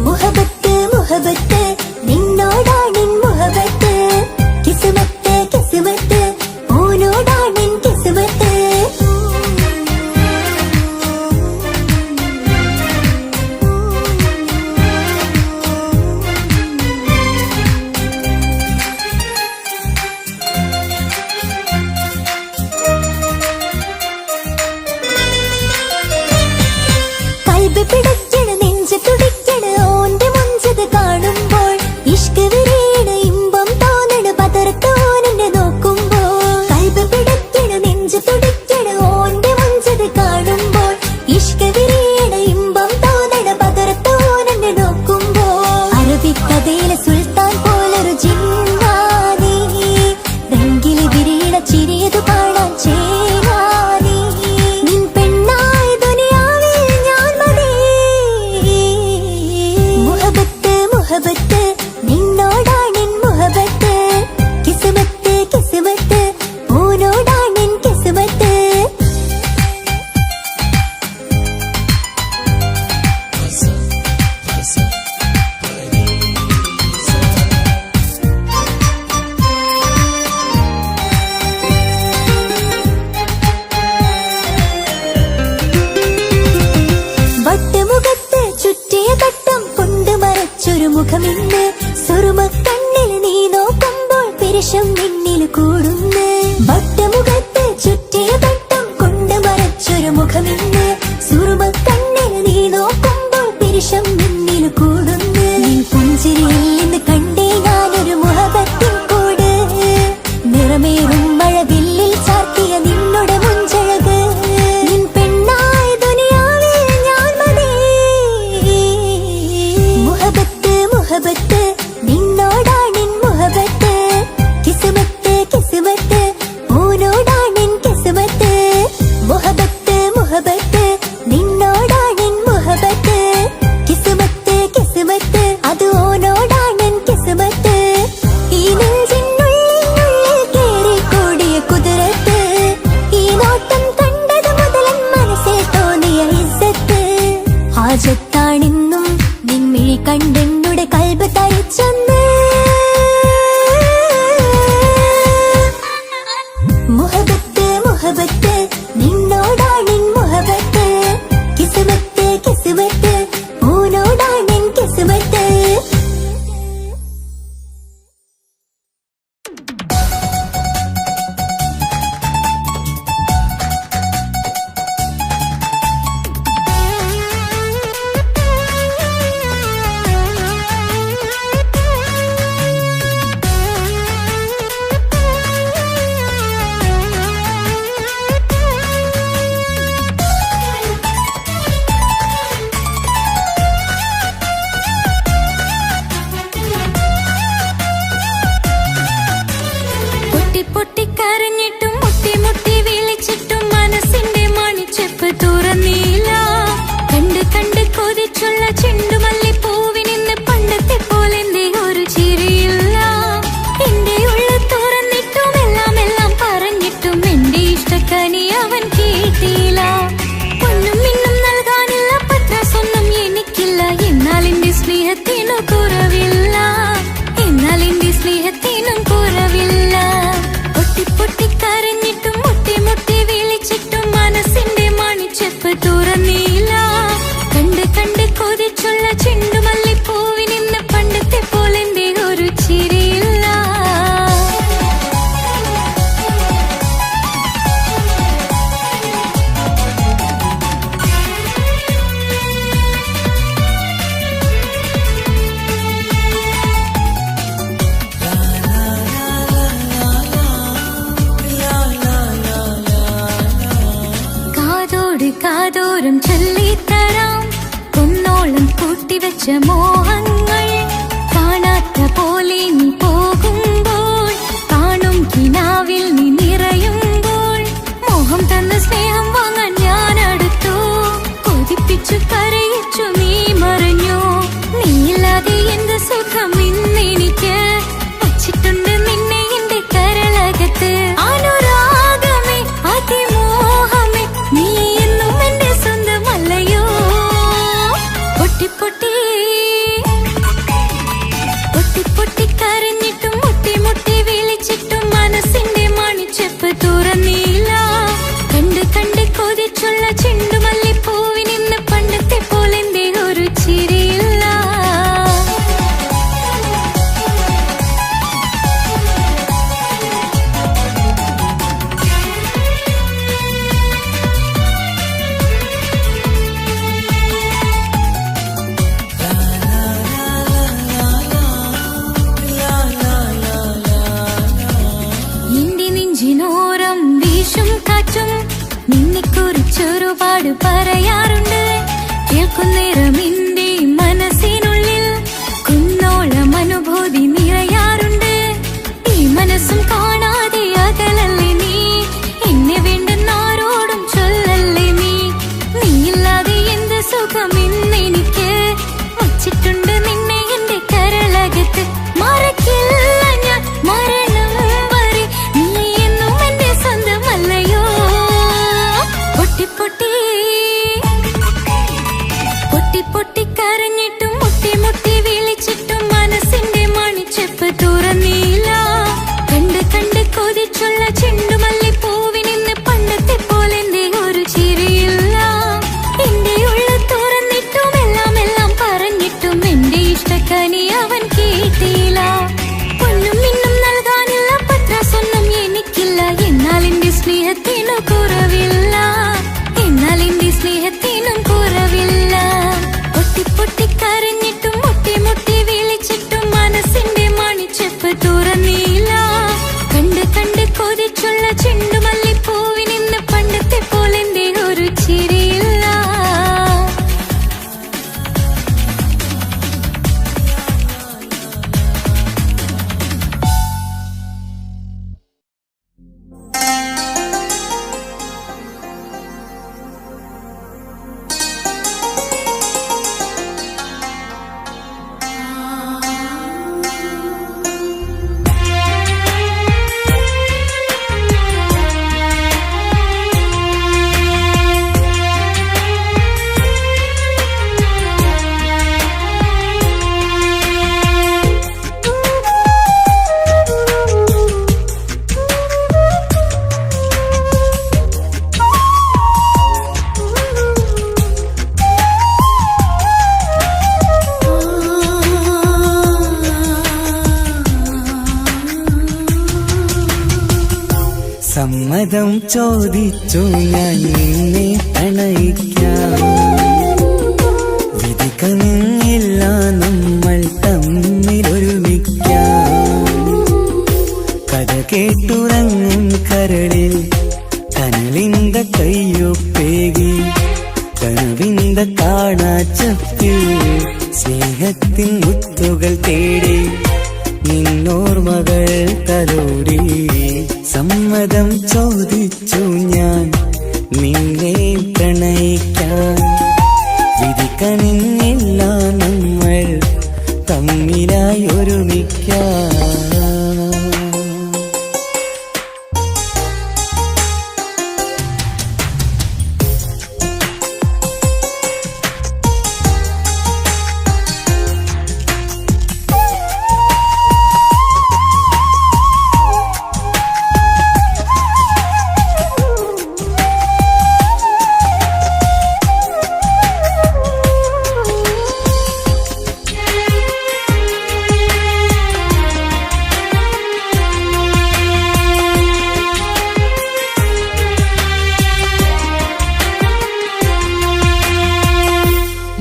മുഹബത്ത് മുഹബത്ത് നിന്നോടാണെൻ മുഹബത്ത് കിസ്മത്ത് കിസ്മത്ത് ഓനോടാണെൻ കിസ്മത്ത് കൽബ് പിടയ്ക്കണ് നെഞ്ച് തുടിക്കണ് ഓന്റെ മുഞ്ചത് കാണുമ്പോൾ ഇഷ്ക് വിരിയണ് ഇമ്പം തോന്നണ് പതർത്തോനെ നോക്കുമ്പോൾ കൽബ് പിടയ്ക്കണ് നെഞ്ച് തുടിക്കണ് ഓന്റെ മുഞ്ചത് കാണുമ്പോൾ ഇഷ്ക് വിരിയണ് ഇമ്പം തോന്നണ് പതർത്തോനെ നോക്കുമ്പോൾ അറബിക്കഥയിലെ സുൽത്താൻ പോലൊരു ജിന്നാനി രംഗില് വിരിയണ ചിരിയതു കാണാൻ ചേരാനി നിൻ പെണ്ണായി ദുനിയാവിൽ ഞാൻ മതി മുഹബത്ത് മുഹബത്ത് നിന്നോടാണെൻ മുഹബത്ത് കിസ്മത്ത് കിസ്മത്ത് ഓനോടാണെൻ കിസ്മത്ത് വട്ടമുഖത്ത് ചുറ്റിയ തട്ടം കൊണ്ട് മറച്ചൊരു മുഖമിന്ന് സുറുമ കണ്ണിൽ നീ നോക്കുമ്പോൾ പിരിശം നിന്നിൽ കൂടുന്നു വട്ടമുഖത്ത് ചുറ്റിയ തട്ടം കൊണ്ട് മറച്ചൊരു മുഖമിന്ന് സുറുമ കണ്ണിൽ നീ നോക്കുമ്പോൾ പിരിശം നിന്നിൽ കൂടുന്നു നീ പുഞ്ചിരിയിൽ നിന്ന് കണ്ടേ ഞാനൊരു മുഹബത്തിൻ കൂട് നിറമേറും മഴ കാതോരം ചൊല്ലിത്തരാം കുന്നോളം കൂട്ടിവെച്ച മോഹങ്ങൾ കാണാത്ത പോലെ നീ പോകുമ്പോൾ കാണും കിനാവിൽ നീ നിറയുമ്പോൾ മോഹം തന്ന സ്നേഹം വാങ്ങാൻ ഞാൻ അടുത്തു കൊതിപ്പിച്ചു കരയിച്ചു നീ മറഞ്ഞു നീയില്ലാതെ എന്ത് സുഖം ഇന്നെനിക്ക് വച്ചിട്ടുണ്ട് നിന്നെ എന്റെ കരളകത്ത് അനുരാഗമേ അതിമോഹമേ നീ എന്നും എന്റെ സ്വന്തമല്ലയോ പൊട്ടി പൊട്ടി പൊട്ടി പൊട്ടി കരഞ്ഞിട്ടും മുട്ടി മുട്ടി വിളിച്ചിട്ടും മനസ്സിന്റെ മണിച്ചെപ്പ് തുറന്നില്ല കണ്ട് കണ്ട് കൊതിച്ചുള്ള ചെണ്ടുമല്ലിപ്പൂവിനിന്ന് പണ്ടത്തെ പോലെന്റെ ഒരു ചിരിയില്ല എന്റെ നെഞ്ചിനോരം വീശും കാറ്റും നിന്നെക്കുറിച്ചൊരുപാട് പറയാറുണ്ട് കേൾക്കുന്നേരം എന്റെ മനസ്സിനുള്ളിൽ കുന്നോളം അനുഭൂതി നിറയാറുണ്ട് ഈ മനസ്സും കാണാതെ അകലല്ലേ നീ എന്നെ വേണ്ടെന്നാരോടും ചൊല്ലല്ലേ നീ നീയില്ലാതെ എന്ത് സുഖം ഇന്നെനിക്ക് വച്ചിട്ടുണ്ട് നിന്നെ എന്റെ കരളകത്ത് മറക്കില്ല ഞാൻ മരണം വരെ നീ എന്നും എന്റെ സ്വന്തമല്ലയോ പൊട്ടി പൊട്ടി പൊട്ടി പൊട്ടി കരഞ്ഞിട്ടും മുട്ടി മുട്ടി വിളിച്ചിട്ടും മനസ്സിന്റെ മണിച്ചെപ്പ് തുറന്നില്ല കണ്ട് കണ്ട് കൊതിച്ചുള്ള ചെണ്ടുമല്ലിപ്പൂവിനിന്ന് പണ്ടത്തെ പോലെന്റെ ഒരു ചിരിയില്ല എന്റെ ഉള്ളിൽ തുറന്നിട്ടും എല്ലാം എല്ലാം പറഞ്ഞിട്ടും എന്റെ ഇഷ്ടക്കനി അവൻ കേട്ടില്ല പൊന്നും മിന്നും നൽകാനുള്ള പത്രാസൊന്നും എനിക്കില്ല എന്നാൽ എന്റെ സ്നേഹത്തിനു കുറവില്ല എന്നാൽ എന്റെ സ്നേഹത്തിനും കുറവില്ല പൊട്ടി പൊട്ടി കരഞ്ഞിട്ടും മുട്ടി മുട്ടി വിളിച്ചിട്ടും മനസ്സിന്റെ മണിച്ചെപ്പ് തുറന്നില്ല കണ്ട് കണ്ട് കൊതിച്ചുള്ള ചെണ്ടുമല്ലിപ്പൂവിനിന്ന് പണ്ടത്തെ പോലെന്റെ ഒരു ചിരിയില്ല സമ്മതം ചോദിച്ചു ഞാൻ നിന്നെ പ്രണയിക്കാം വിധിക്കമില്ല നമ്മൾ തമ്മിലൊരുമിക്കാം കഥ കേട്ടുറങ്ങും കരളിൽ കനലിന്ത കയ്യൊപ്പേകി കനവിന്ത കാണാച്ചപ്പിൽ സ്നേഹത്തിൻ മുത്തുകൾ തേടി നിന്നോർമകൾ തലോടി സമ്മതം ചോദിച്ചു ഞാൻ നിന്നെ പ്രണയിക്കാൻ വിധിക്കണില്ല നമ്മൾ തമ്മിലായി ഒരുമിക്കാം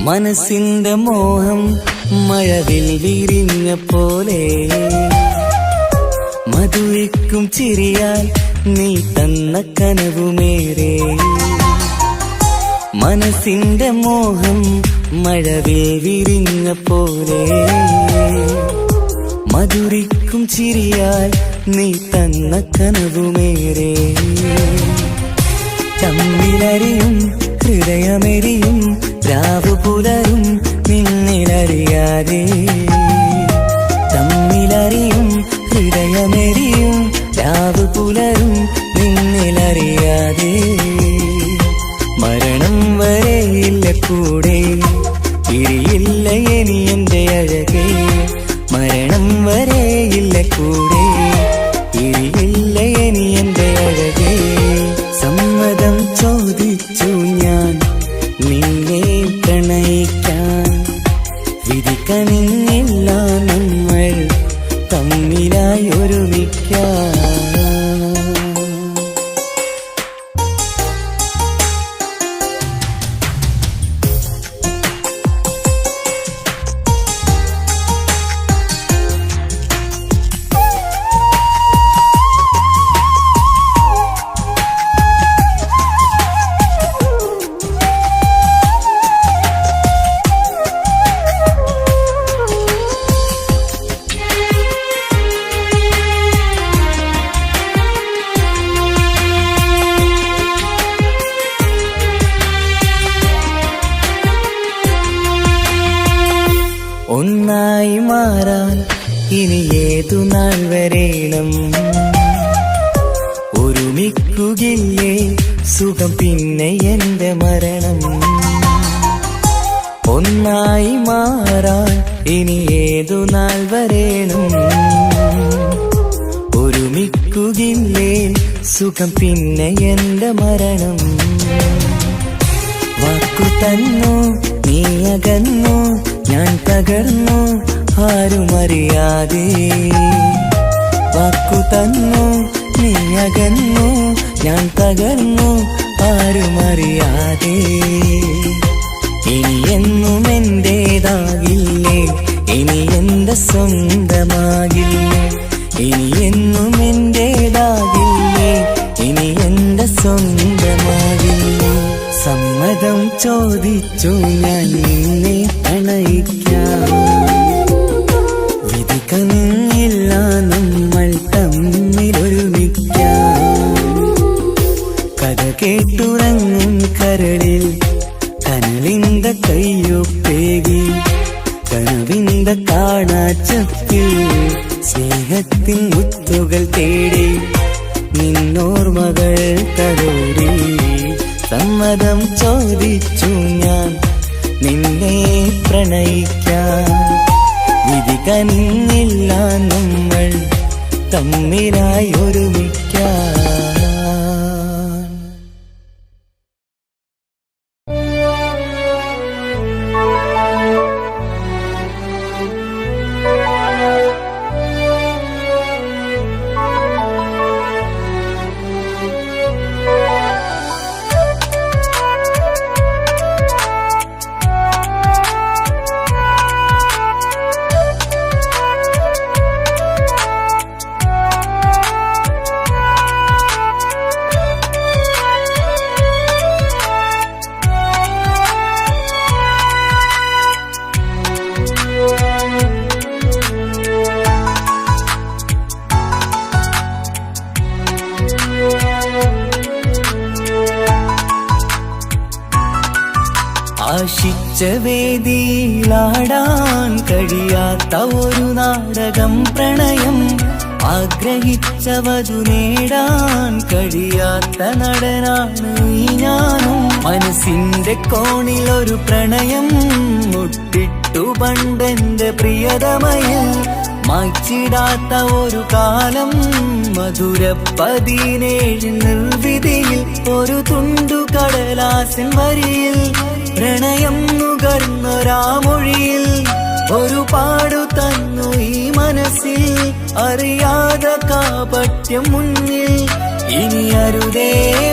മനസ്സിന്റെ മോഹം മഴവിൽ വിരിഞ്ഞ പോലെ മധുരിക്കും ചിരിയാൽ നീ തന്ന കനവുമേറെ മനസ്സിന്റെ മോഹം മഴവിൽ വിരിഞ്ഞ പോലെ മധുരിക്കും ചിരിയാൽ നീ തന്ന കനവുമേറെ തമ്മിലറിയും ഹൃദയമെരിയും രാവു പുലരും നിന്നിലറിയാതെ തമ്മിലറിയും ഹൃദയമെരിയും രാവു പുലരും നിന്നിലറിയാതെ മരണം വരെയില്ല കൂടെ ഇരിയില്ല ഇനി എന്റെ അഴകേ മരണം വരെയില്ല കൂടെ ഇരിയില്ല ഇനി എന്റെ അഴകേ സമ്മതം ചോദിച്ചു ഞാൻ നിന്നെ പ്രണയിക്കാൻ വിധിക്കനിന്നില്ല നമ്മൾ തമ്മിലായി ഒരുമിക്കാൻ ഒന്നായി മാറാൻ ഇനി ഏതു നാൾ വരേണം ഒരുമിക്കുകയില്ലേ സുഖം പിന്നെ എന്റെ മരണം ഒന്നായി മാറാൻ ഇനി ഏതു നാൾ വരേണം ഒരുമിക്കുകയില്ലേ സുഖം പിന്നെ എന്റെ മരണം വാക്കു തന്നു നീ അകന്നു ഞാൻ തകർന്നു ആരുമറിയാതെ വാക്കു തന്നു നീ അകന്നു ഞാൻ തകർന്നു ആരുമറിയാതെ ഇനി എന്നും എന്റേതാകില്ലേ ഇനി എന്റെ സ്വന്തമാകില്ലേ ഇനി എന്നും എന്റേതാകില്ലേ ഇനി എന്റെ സ്വന്തമാകില്ലേ സമ്മതം ചോദിച്ചു ഞാൻ നിന്നെ പ്രണയിക്കാം വിധിക്കനിന്നില്ല നമ്മൾ തമ്മിലൊരുമിക്കാം കഥ കേട്ടുറങ്ങും കരളിൽ കനലിന്ത കയ്യൊപ്പേകി കനവിന്ത കാണാച്ചപ്പിൽ സ്നേഹത്തിൻ മുത്തുകൾ തേടി നിന്നോർമകൾ തലോടി സമ്മതം ചോദിച്ചു ഞാൻ നിന്നെ പ്രണയിക്കാൻ വിധിക്കനിന്നില്ല നമ്മൾ തമ്മിലായി ഒരുമിക്കാൻ ആശിച്ച വേദിയിലാടാൻ കഴിയാത്ത ഒരു നാടകം പ്രണയം ആഗ്രഹിച്ചവതു നേടാൻ കഴിയാത്ത നടനാണ് ഈ ഞാനും മനസ്സിന്റെ കോണിൽ ഒരു പ്രണയം മുട്ടിട്ടു പണ്ടെന്റെ പ്രിയതമയിൽ മായ്ച്ചിടാത്ത ഒരു കാലം മധുര 17 നിർവിധിയിൽ ഒരു തുണ്ടു കടലാസിൻ വരിയിൽ പ്രണയം നുകർന്നൊരാമൊഴിയിൽ ഒരു പാടു തന്നു ഈ മനസ്സിൽ അറിയാതെ കാപട്യം മുന്നിൽ ഇനി അരുതേ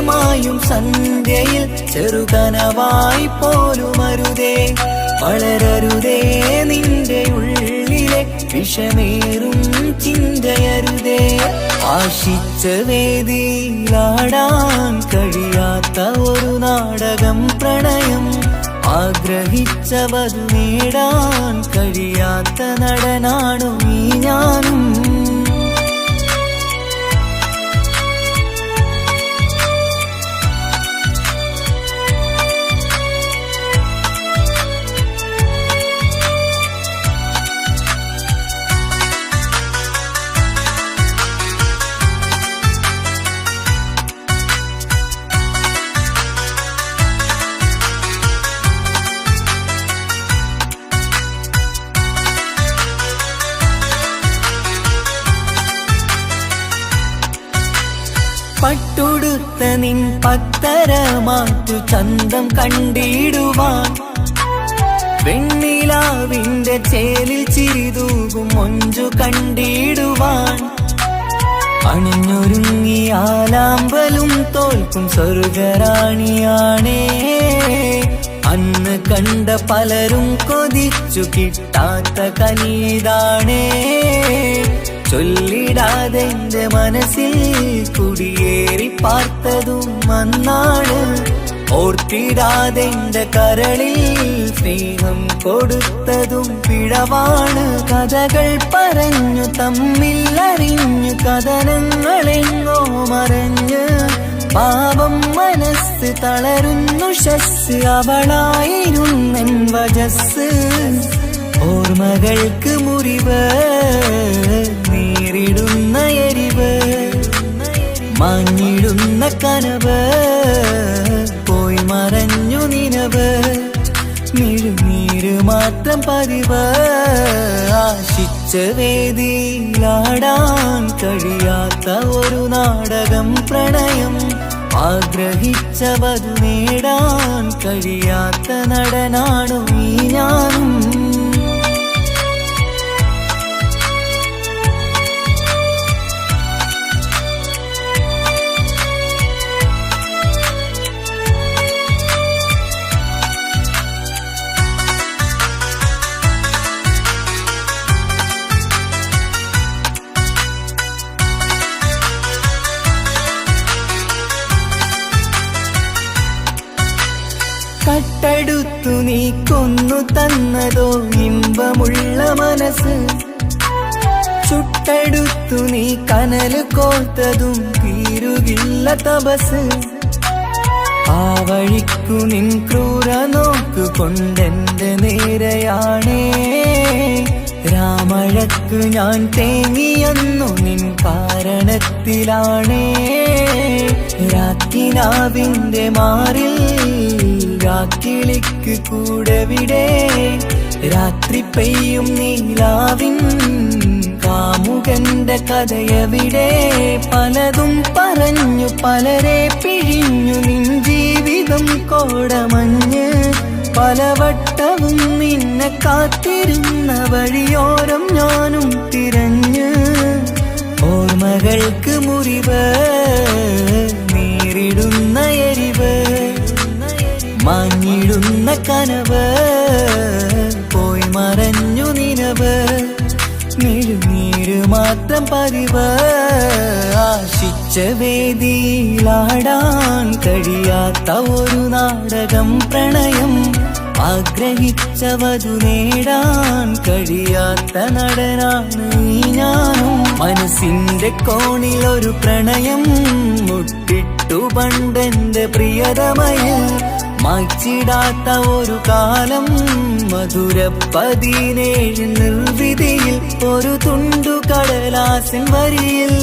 മായും സന്ധ്യയിൽ ചെറുകനവായി പോലും അരുതേ വളരരുതേ നിന്റെ ഉള്ളിലെ വിഷമേറും ചിന്തയരുതേ ആശിച്ച വേദിയിലാടാൻ കഴിയാത്ത ഒരു നാടകം പ്രണയം ആഗ്രഹിച്ചവതു നേടാൻ കഴിയാത്ത നടനാണു ഈ ഞാനും. പട്ടുടുത്ത നിൻ പത്തര മാറ്റു ചന്തം കണ്ടിടുവാൻ, വെണ്ണിലാവിന്റെ ചേലിൽ ചിരിതൂകും മൊഞ്ചു കണ്ടിടുവാൻ, അണിഞ്ഞൊരുങ്ങിയാലാമ്പലും തോൽക്കും സ്വർഗറാണിയാണേ. അന്ന് കണ്ട പലരും കൊതിച്ചു കിട്ടാത്ത കനീതാണേ. ചൊല്ലിടാതെ എന്റെ മനസ്സിൽ കുടിയേറി പാർത്തതും അന്നാണ്. ഓർത്തിടാതെ എന്റെ കരളിൽ സ്നേഹം കൊടുത്തതും പിഴവാണ്. കഥകൾ പറഞ്ഞു തമ്മിൽ അറിഞ്ഞു കഥനങ്ങളെങ്ങോ മറഞ്ഞ്, പാപം മനസ്സ് തളരുന്നു ഷസ്, അവളായിരുന്നെൻ വജസ്. ഓർമ്മകൾക്ക് മുറിവ്, നേരിടുന്ന എരിവ്, മാഞ്ഞിടുന്ന കനവ്, പോയി മറഞ്ഞു നിനവ്. മിഴുനീര് മാത്രം പതിവ്, ആശിച്ച വേദിയിലാടാൻ കഴിയാത്ത ഒരു നാടകം പ്രണയം. ആഗ്രഹിച്ചവതു നേടാൻ കഴിയാത്ത നടനാണു ഈ ഞാനും. കട്ടെടുത്തു നീ കൊന്നു തന്നതോ ഇമ്പമുള്ള മനസ്സ്, ചുട്ടെടുത്തു നീ കനല് കോർത്തതും തീരുകില്ല തപസ്. ആ വഴിക്കു നിൻ ക്രൂര നോക്കു കൊണ്ടെന്റെ നേരെയാണേ. രാമഴക്ക് ഞാൻ തേങ്ങിയെന്നു നിൻ കാരണത്തിലാണേ. രാക്കിനാവിന്റെ മാറിൽ രാക്കിളിക്ക് കൂടെവിടെ, രാത്രി പെയ്യും നീലാവിൻ കാമുകന്റെ കഥയവിടെ. പലതും പറഞ്ഞു പലരെ പിഴിഞ്ഞു നിൻ ജീവിതം കോടമഞ്ഞ്. പലവട്ടവും നിന്നെ കാത്തിരുന്ന വഴിയോരം ഞാനും തിരഞ്ഞ്. ഓർമ്മകൾക്ക് മുറിവ്, നേരിടുന്ന എരിവ്, മാഞ്ഞിടുന്ന കനവ്, പോയി മറഞ്ഞു നിനവ്. മിഴുനീര് മാത്രം പതിവ്, ആശിച്ച വേദിയിലാടാൻ കഴിയാത്ത ഒരു നാടകം പ്രണയം. ആഗ്രഹിച്ചവതു നേടാൻ കഴിയാത്ത നടനാണ് ഈ ഞാനും. മനസ്സിന്റെ കോണിലൊരു പ്രണയം മുട്ടിട്ടു പണ്ടെന്റെ പ്രിയതമയിൽ. മായ്ച്ചിടാത്ത ഒരു കാലം മധുര 17 നിർവിധിയിൽ. ഒരു തുണ്ടു കടലാസിൻ വരിയിൽ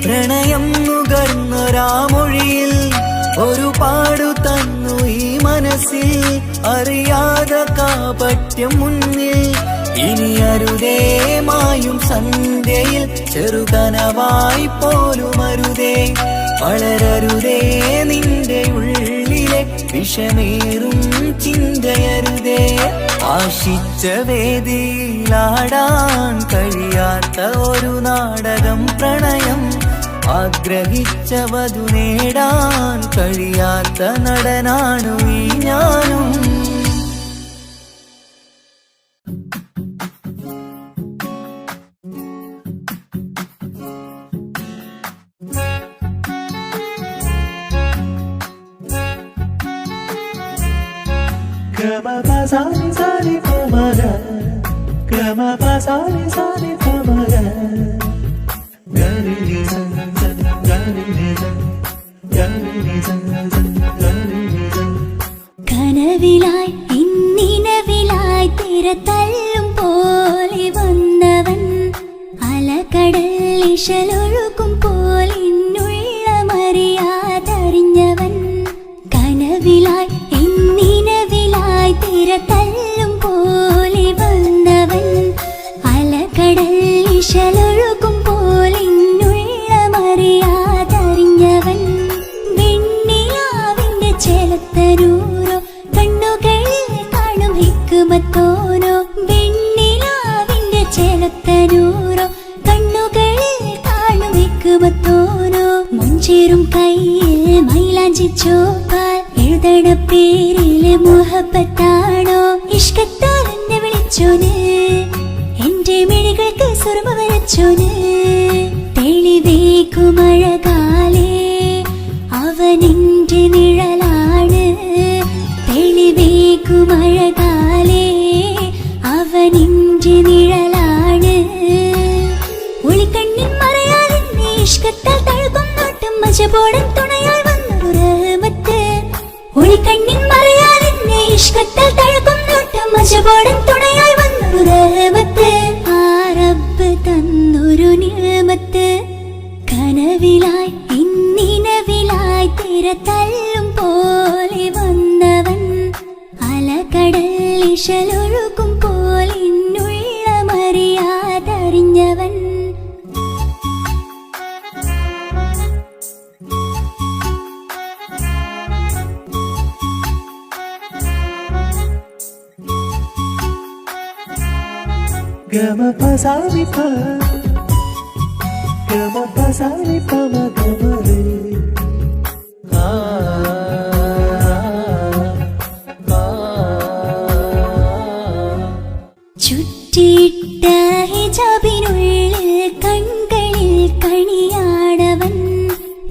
പ്രണയം നുകർന്നൊരാമൊഴിയിൽ. ഒരു പാടു തന്നു ഈ മനസ്സിൽ, അറിയാതെ കാപട്യം മുന്നിൽ. ഇനി അരുതേ മായും സന്ധ്യയിൽ, ചെറുകനവായി പോലും അരുതേ. വളരരുതേ നിന്റെ ഉള്ളിലെ വിഷമേറും ചിന്തയരുതേ. ആശിച്ച വേദിയിലാടാൻ കഴിയാത്ത ഒരു നാടകം പ്രണയം. ആഗ്രഹിച്ചവതു നേടാൻ കഴിയാത്ത നടനാണു ഈ ഞാനും. കനവിലായി ഇന്നിനവിലായി തിരതല്ലും പോലെ വന്നവൻ അലകടൽ ഇശലൊഴുകും പോലെ ഇന്നുള്ളമറിയാതറിഞ്ഞവൻ കനവിലായി ഇന്നിനവിലായി തിരതല്ലും പോലെ വന്നവൻ അലകടൽ ഇശലൊഴുകും പോലെ ഇന്നുള്ളമറിയാതറിഞ്ഞവൻ വെണ്ണിലാവിന്റെ ചേലത്തരൂരോ കണ്ണുകളിൽ കാണും ഹിക്കുമത്തോനോ വെണ്ണിലാവിന്റെ ചേലത്തരൂരോ കണ്ണുകളിൽ കാണും ഹിക്കുമത്തോനോ മുഞ്ചേറും കയ്യിൽ മൈലാഞ്ചി ചോപ്പാൽ എഴുതണ പേരിലെ മുഹബത്താണോ ഇഷ്കത്താൽ എന്നെ വിളിച്ചോന് എന്റെ മിഴികൾക്ക് സുറുമ വരച്ചോന് തെളിവേക്കുമഴകാലേ അവനെന്റെ നിഴലാണ് തെളിവേക്കുമഴകാലേ അവനെന്റെ നിഴലാണ് ഒളിക്കണ്ണിൻ മറയാലെന്നെ ഇഷ്കത്താൽ തഴുകും നോട്ടും മജബോടൻ തുണയായി വന്നൊരു റഹ്മത്ത് ഒളിക്കണ്ണിൻ മറയാലെന്നെ ഇഷ്കത്താൽ തഴുകും നോട്ടും മജബോടൻ തുണയായി വന്നൊരു റഹ്മത്ത് ആ റബ്ബ് തന്നൊരു നിഅമത്ത് കനവിലായി ഇന്നിനവിലായി തിരതല്ലും പോലെ വന്നവൻ അലകടൽ ഇശലൊഴുകും പോലെ ഇന്നുള്ളമറിയാതറിഞ്ഞവൻ ചുറ്റിയിട്ട ഹിജാബിനുള്ളിൽ കൺകളിൽ കണിയാടവൻ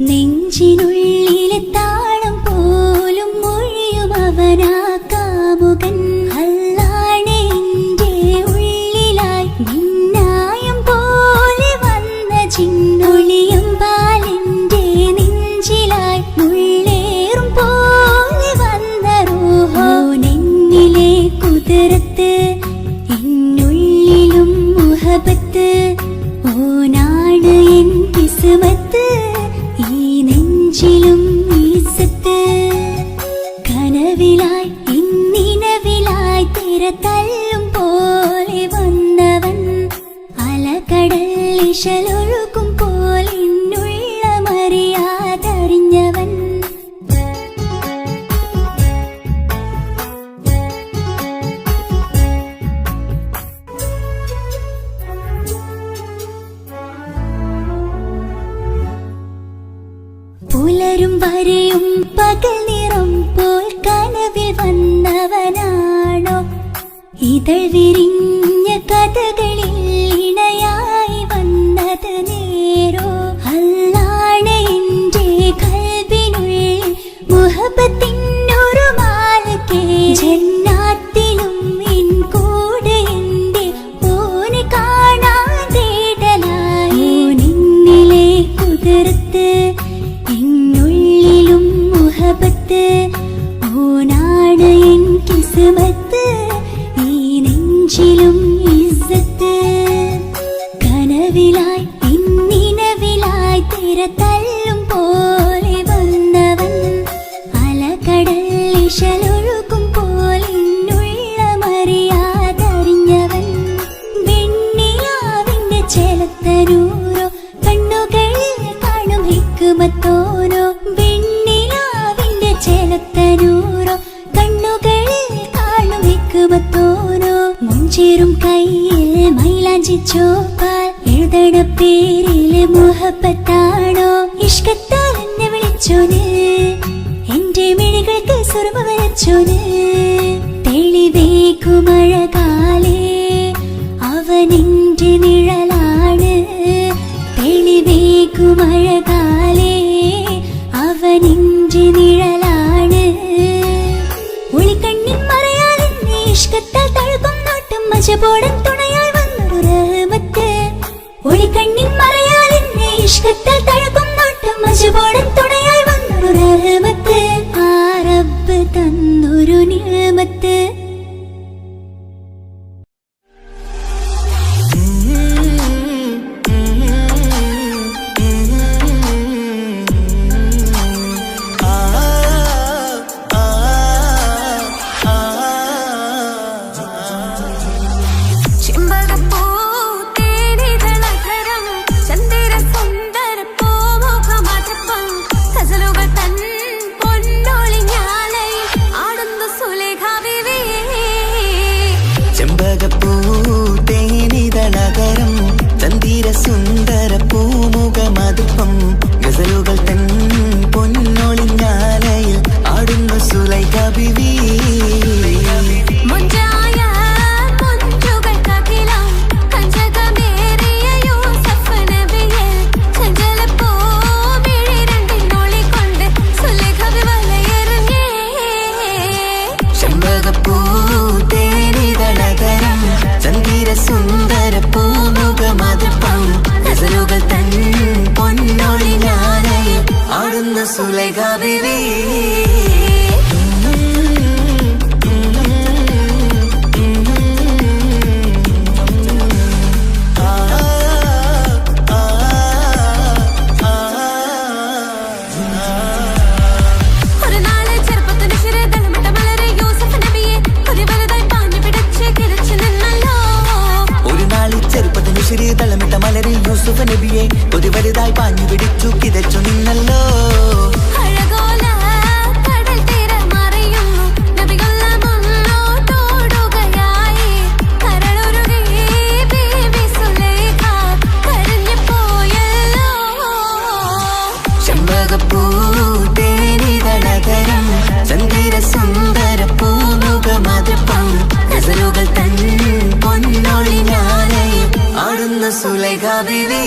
നെഞ്ചിനുള്ളിലെ താളം പോലും മൊഴിയും അവനാ കാമുകൻ അല്ലാണെ എന്റെ ഉള്ളിലായി മിന്നായം പോലെ വന്ന ചിന്നൊളിയും പാലെന്റെ നെഞ്ചിലായി മുള്ളേറും പോലെ വന്ന റൂഹോ നെന്നിലെ കുതിരത്ത് എന്നുള്ളിലും മുഹബത്ത് ഓനാണ് എൻ കിസ്മത്ത് ഈ നെഞ്ചിലും ഈസത്ത് കനവിലായി ഇന്നിനവിലായി തിരതല്ലും പോലെ വന്നവൻ അലകടൽ ഇശലൊഴുകും പോലെ ഇന്നുള്ളമറിയാതറിഞ്ഞവൻ പുലരും വരെയും പകൽ നിറം പോൽ കനവിൽ വന്നവനാണോ ഇതൾ വിരിഞ്ഞ കഥകളിൽ ഇണയായി വന്നത് നേരോ അല്ലാണ് എന്റെ കൽബിനുള്ളിൽ മുഹബത്തിനൊരു മാലക്കേ ജന്നാത്തിലും എൻ കൂടെ എന്റെ ഓനെ കാണാൻ തേടലായി നിന്നിലെ കുതിർത്ത് എന്നുള്ളിലും മുഹബത്ത് ഓനാണ് എൻ കിസ്മത്ത് ഈ നെഞ്ചിലും ഇസ്സത്ത് കനവിലായി ഇന്നിനവിലായി തിരതല്ലും പോലെ വന്നവൻ അലകടൽ ഇശലൊഴുകും പോലെ ഇന്നുള്ളമറിയാതറിഞ്ഞവൻ വെണ്ണിലാവിന്റെ ചേലത്തരൂരോ കണ്ണുകളിൽ കാണും ഹിക്കുമത്തോനോ വെണ്ണിലാവിന്റെ ചേലത്തരൂരോ കണ്ണുകളിൽ കാണും ഹിക്കുമത്തോനോ മുഞ്ചേറും കയ്യിൽ മൈലാഞ്ചി ചോപ്പാൽ എഴുതണ പേരിലെ മുഹബത്താണോ ഇഷ്കത്താൽ എന്നെ വിളിച്ചോന് എന്റെ മിഴികൾക്ക് സുറുമ വരച്ചോന് തെളിവേക്കുമഴകാലേ അവനെന്റെ നിഴലാണ് തെളിവേക്കുമഴകാലേ അവനെന്റെ നിഴലാണ് ഒളിക്കണ്ണിൻ മറയാ മജപോടൻ തുണയായി വന്നൊരു റഹ്മത്ത് ഒളിക്കണ്ണിൻ മറയാൽ എന്നെ ഇഷ്കത്താൽ തഴുകും നോട്ടം മജപോടൻ തുണയായി വന്നൊരു റഹ്മത്ത് ആ റബ്ബ് തന്നൊരു നിഅമത്ത് സുന്ദര പൂമുഖമതുപ്പം ഗസലുകൾ തൻ പൊന്നൊളിഞ്ഞാലയിൽ ആടുന്ന സുലൈഖ ബിവി സുന്ദര പൂമുഖമതുപ്പം ഗസലുകൾ തൻ പൊന്നൊളിഞ്ഞാലയിൽ ആടുന്ന സുലൈഖ ബിവി തളമിട്ട മലരിൽ യൂസുഫ് നബിയെ ഒരു വലുതായി പാഞ്ഞു പിടിച്ചു കിതച്ചു നിന്നല്ലോ ചെമ്പകപ്പൂ തേനിതളകരം ചന്ദിര സുന്ദര പൂമുഖമതുപ്പം ഗസലുകൾ തൻ പൊന്നൊളിഞ്ഞാലയിൽ ആടുന്ന സുലൈഖ ബിവി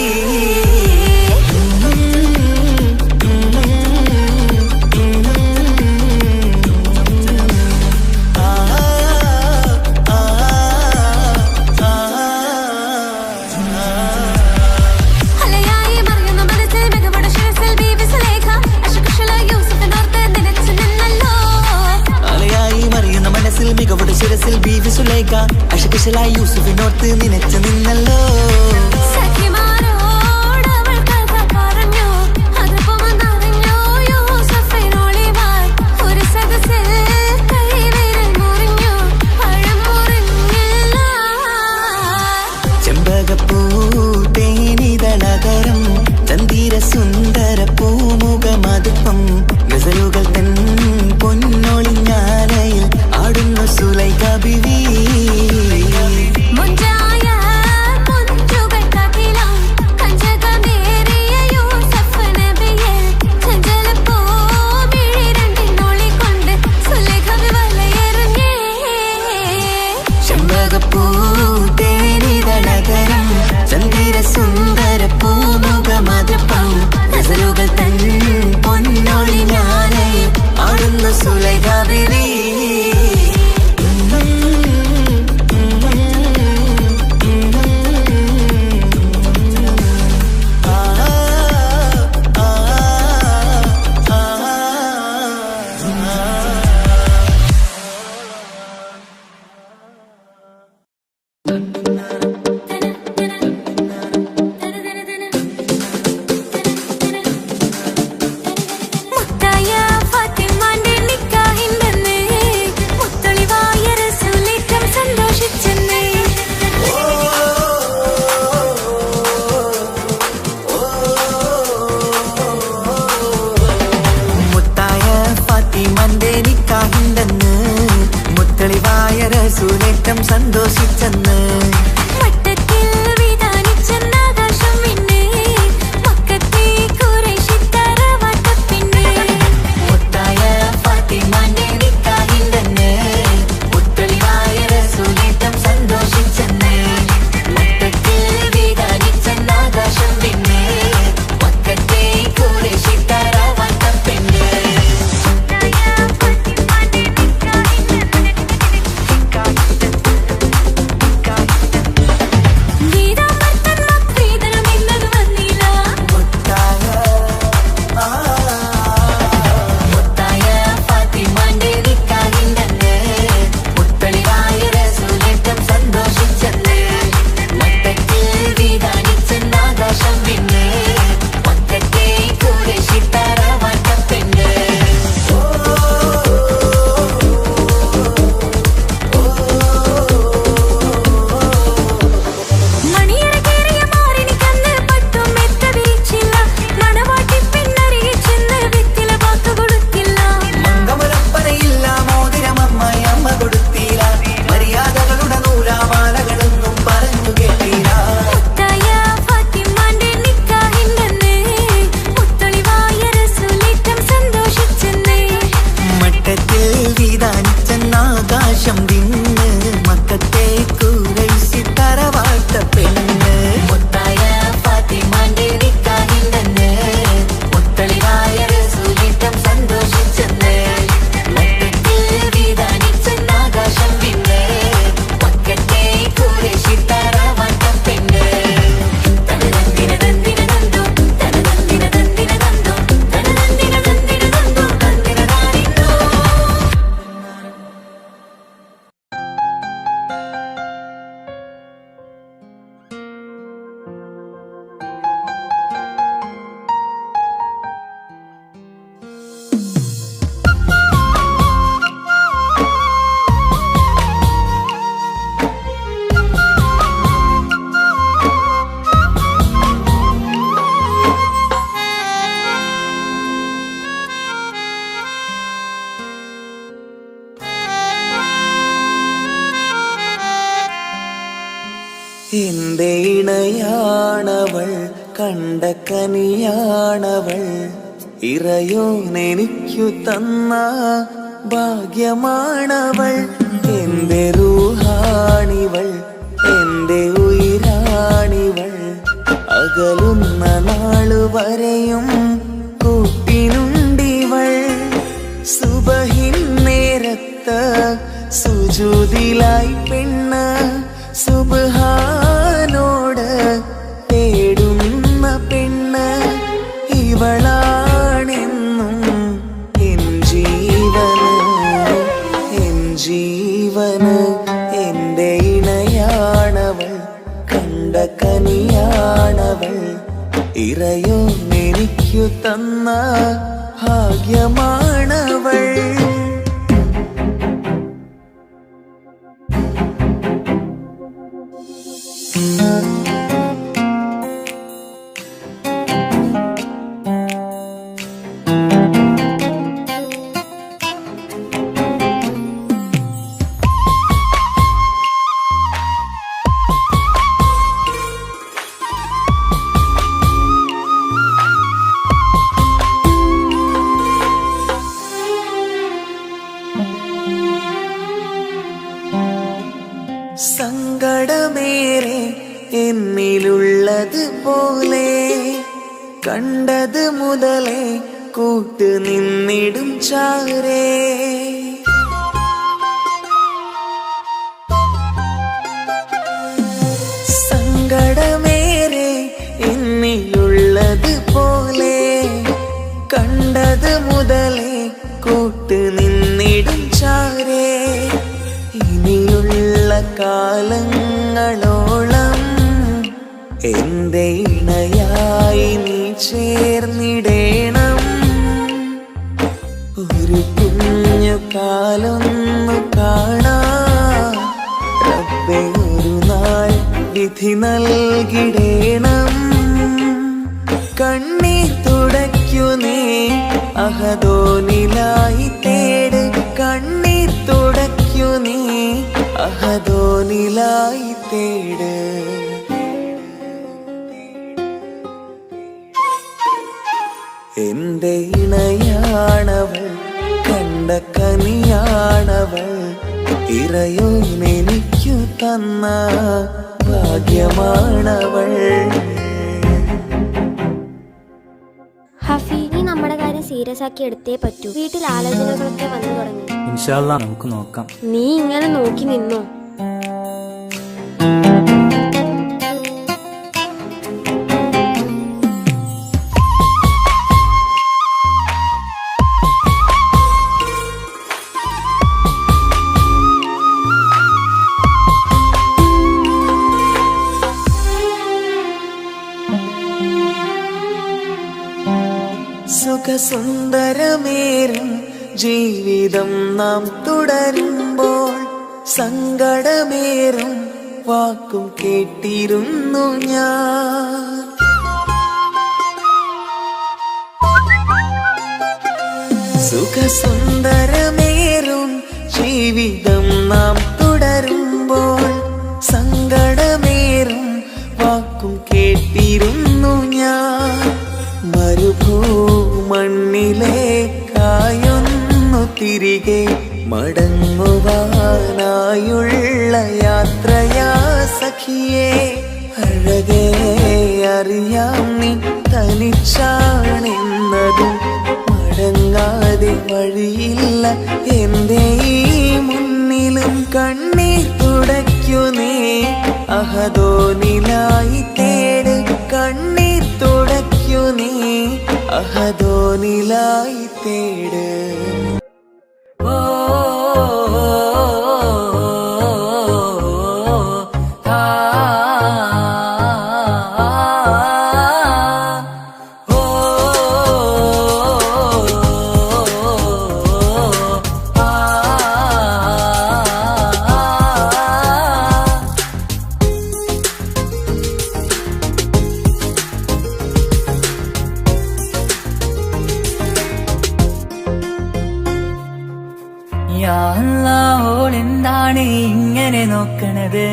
മികവുടെ ശിരസിൽ ബീവി സുലൈഖ അശകുശലായി യൂസുഫിനോർത്ത് നിനച്ചു നിന്നല്ലോ ചെമ്പകപ്പൂ തേനിതളകരം ചന്ദിര സുന്ദര പൂമുഖമതുപ്പം ഗസലുകൾ തൻ പൊന്നൊളിഞ്ഞാലയിൽ ആടുന്ന സുലൈഖ ബിവി ചെമ്പകപ്പൂ തേനിതളകരം ചന്ദിര സുന്ദര പൂമുഖമതുപ്പം ഗസലുകൾ തൻ പൊന്നൊളിഞ്ഞാലയിൽ ആടുന്ന സുലൈഖ ബിവി സുലേറ്റം സന്തോഷിച്ചെന്ന് എന്റെ ഇണയാണവൾ, കണ്ട കനിയാണവൾ, ഇറയോനെനിക്കു തന്ന ഭാഗ്യമാണവൾ. എന്റെ റൂഹാണിവൾ, എന്റെ ഉയിരാണിവൾ, അകലുന്ന നാളു വരെയും കൂട്ടിനുണ്ടിവൾ. സുബഹിൻ നേരത്ത് സുജൂദിലായി പെണ്ണ് സുബ്ഹാനോട് തേടുന്ന പെണ്ണ് ഇവളാണെന്നും എൻ ജീവന്, എൻ ജീവന്. എന്റെ ഇണയാണവൾ, കണ്ട കനിയാണവൾ, ഇറയോനെനിക്കു തന്ന ഭാഗ്യമാണവൾ. സങ്കടമേറെ എന്നിലുള്ളത് പോലെ കണ്ടത് മുതലേ കൂട്ട് നിന്നിടും ചാരേ. സങ്കടമേറെ എന്നിലുള്ളത് പോലെ കണ്ടത് മുതലേ കൂട്ട് നിന്നിടും ചാരേ. ഇനിയുള്ള കാലങ്ങളോളം എന്റെ ഇണയായി നീ ചേർന്നിടേണം. ഒരു കുഞ്ഞു കാലൊന്നു കാണാൻ റബ്ബേ ഒരു നാൾ വിധി നൽകിടേണം. കണ്ണീർ തുടയ്ക്കു നീ അഹദോനിലായി തേട്, കണ്ണീർ തുടയ്ക്കു നീ അഹദോനിലായി തേട്. എന്റെ ഇണയാണവൾ, കണ്ട കനിയാണവൾ, ഇറയോനെനിക്കു തന്ന ഭാഗ്യമാണവൾ. ഹഫി, നീ നമ്മുടെ കാര്യം സീരിയസ് ആക്കി എടുത്തേ പറ്റൂ. വീട്ടിൽ ആലോചനകളൊക്കെ വന്നു തുടങ്ങി. ഇൻഷാ അല്ലാഹ് നമുക്ക് നോക്കാം. നീ ഇങ്ങനെ നോക്കി നിന്നോ? സുഖസുന്ദരമേറും ജീവിതം നാം തുടരുമ്പോൾ സങ്കടമേറും വാക്കും കേട്ടിരുന്നു ഞാൻ. സുഖസുന്ദരമേറും ജീവിതം നാം തുടരുമ്പോൾ സങ്കടമേറും വാക്കും കേട്ടിരുന്നു ഞാൻ. മരുഭൂമണ്ണിലേക്കായൊന്നു തിരികെ മടങ്ങുവാനായുള്ള യാത്രയാ സഖിയേ. അഴകേ അറിയാം നീ തനിച്ചാണെന്നതും മടങ്ങാതെ വഴിയില്ല എന്റെ ഈ മുന്നിലും. കണ്ണീർ തുടയ്ക്കു നീ അഹദോനിലായി തേട്, കണ്ണീർ തുടയ്ക്കു നീ അഹദോനിലായി തേട്. യാ അല്ലാഹ്, ഓളെന്താണ് ഇങ്ങനെ നോക്കണത്?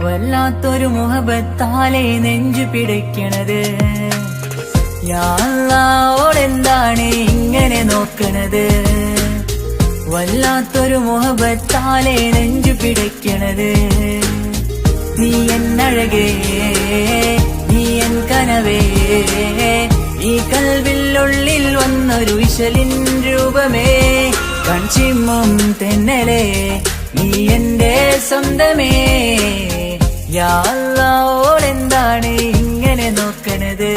വല്ലാത്തൊരു മുഹബത്താലെ നെഞ്ചു പിടയ്ക്കണത്. യാ അല്ലാഹ് ഇങ്ങനെ നോക്കണത്. വല്ലാത്തൊരു മുഹബത്താലെ നെഞ്ചു പിടയ്ക്കണത്. നീ എന്നഴകേ, നീ എൻ കനവേ, ഈ കൽവിനുള്ളിൽ വന്നൊരു വിശലിൻ രൂപമേ, കൺചിമ്മും തെന്നലേ, നീ എന്റെ സ്വന്തമേ. യാ അല്ലാഹ് ഇങ്ങനെ നോക്കണത്.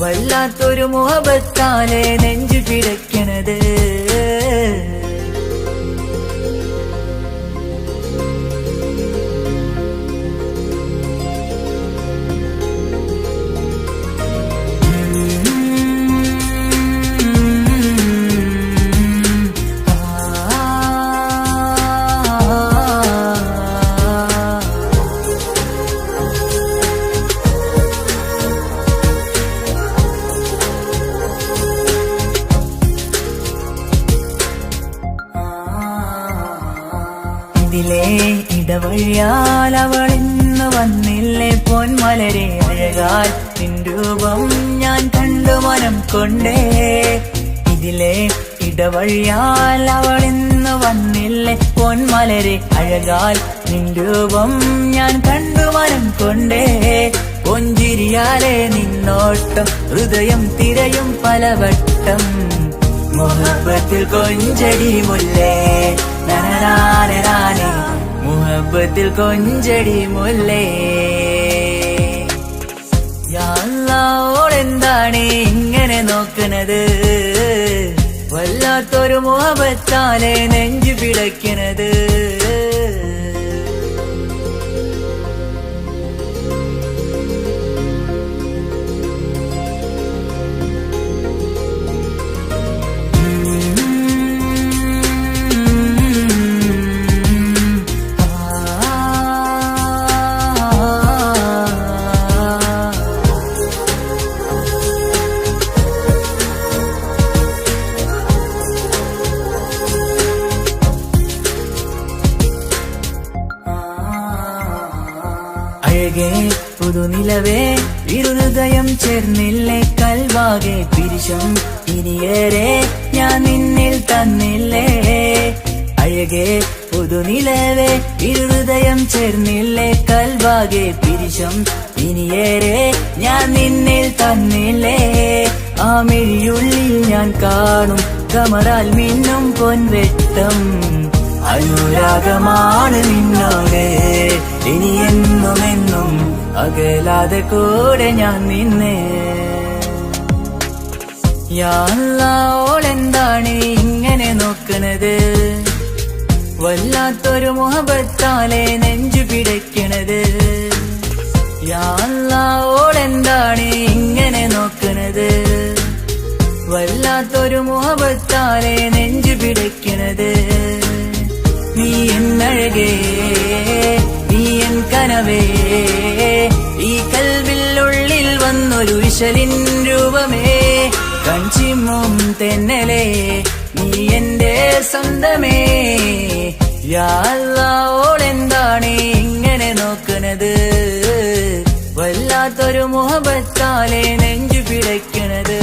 വല്ലാത്തൊരു മുഹബത്താലെ നെഞ്ചു പിടയ്ക്കണത്. ഇതിലെ ഇടവഴിയാൽ അവളിന്ന് വന്നില്ലേ പൊന്മലരെ, അഴകാൽ നിൻ രൂപം ഞാൻ കണ്ടു മനം കൊണ്ടേ. ഇതിലെ ഇടവഴിയാൽ അവളിന്ന് വന്നില്ലേ പൊന്മലരെ, അഴകാൽ നിൻ രൂപം ഞാൻ കണ്ടു മനം കൊണ്ടേ. പൊഞ്ചിരിയാലെ നിന്നോട്ടം ഹൃദയം തിരയും പലവട്ടം, മുഹബത്തിൽ കൊഞ്ചടി മുല്ലേ നനനാനേ, മുഹബത്തിൽ കൊഞ്ചടി മുല്ലേ. യാ അല്ലാഹ് ഇങ്ങനെ നോക്കണത്. വല്ലാത്തൊരു മുഹബത്താലെ നെഞ്ചു പിടയ്ക്കണത്. അഴകേ പുതുനിലവേ, ഇരുഹൃദയം ചേർന്നില്ലേ കൽവാകെ പിരിശം ഇനിയേറെ ഞാൻ നിന്നിൽ തന്നില്ലേ. അഴകേ പുതുനിലവേ, ഇരുഹൃദയം ചേർന്നില്ലേ കൽവാകെ പിരിശം ഇനിയേറെ ഞാൻ നിന്നിൽ തന്നില്ലേ. ആ മിഴിയുള്ളിൽ ഞാൻ കാണും കമറാൽ മിന്നും പൊൻവെട്ടം, അനുരാഗമാണ് നിന്നോട് ഇനി എന്നുമെന്നും അകലാതെ കൂടെ ഞാൻ നിന്നെ. യാ അല്ലാഹ് ഇങ്ങനെ നോക്കണത്. വല്ലാത്തൊരു മുഹബത്താലെ നെഞ്ചു പിടയ്ക്കണത്. യാ അല്ലാഹ് ഇങ്ങനെ നോക്കണത്. വല്ലാത്തൊരു മുഹബത്താലെ നെഞ്ചു പിടയ്ക്കണത്. നീ എന്നഴകേ, നീ എൻ കനവേ, ഈ കൽവിനുള്ളിൽ വന്നൊരു വിശലിൻ രൂപമേ, കൺചിമ്മും തെന്നലേ, നീ എന്റെ സ്വന്തമേ. യാ അല്ലാഹ് ഇങ്ങനെ നോക്കണത്. വല്ലാത്തൊരു മുഹബത്താലെ നെഞ്ചു പിടയ്ക്കണത്.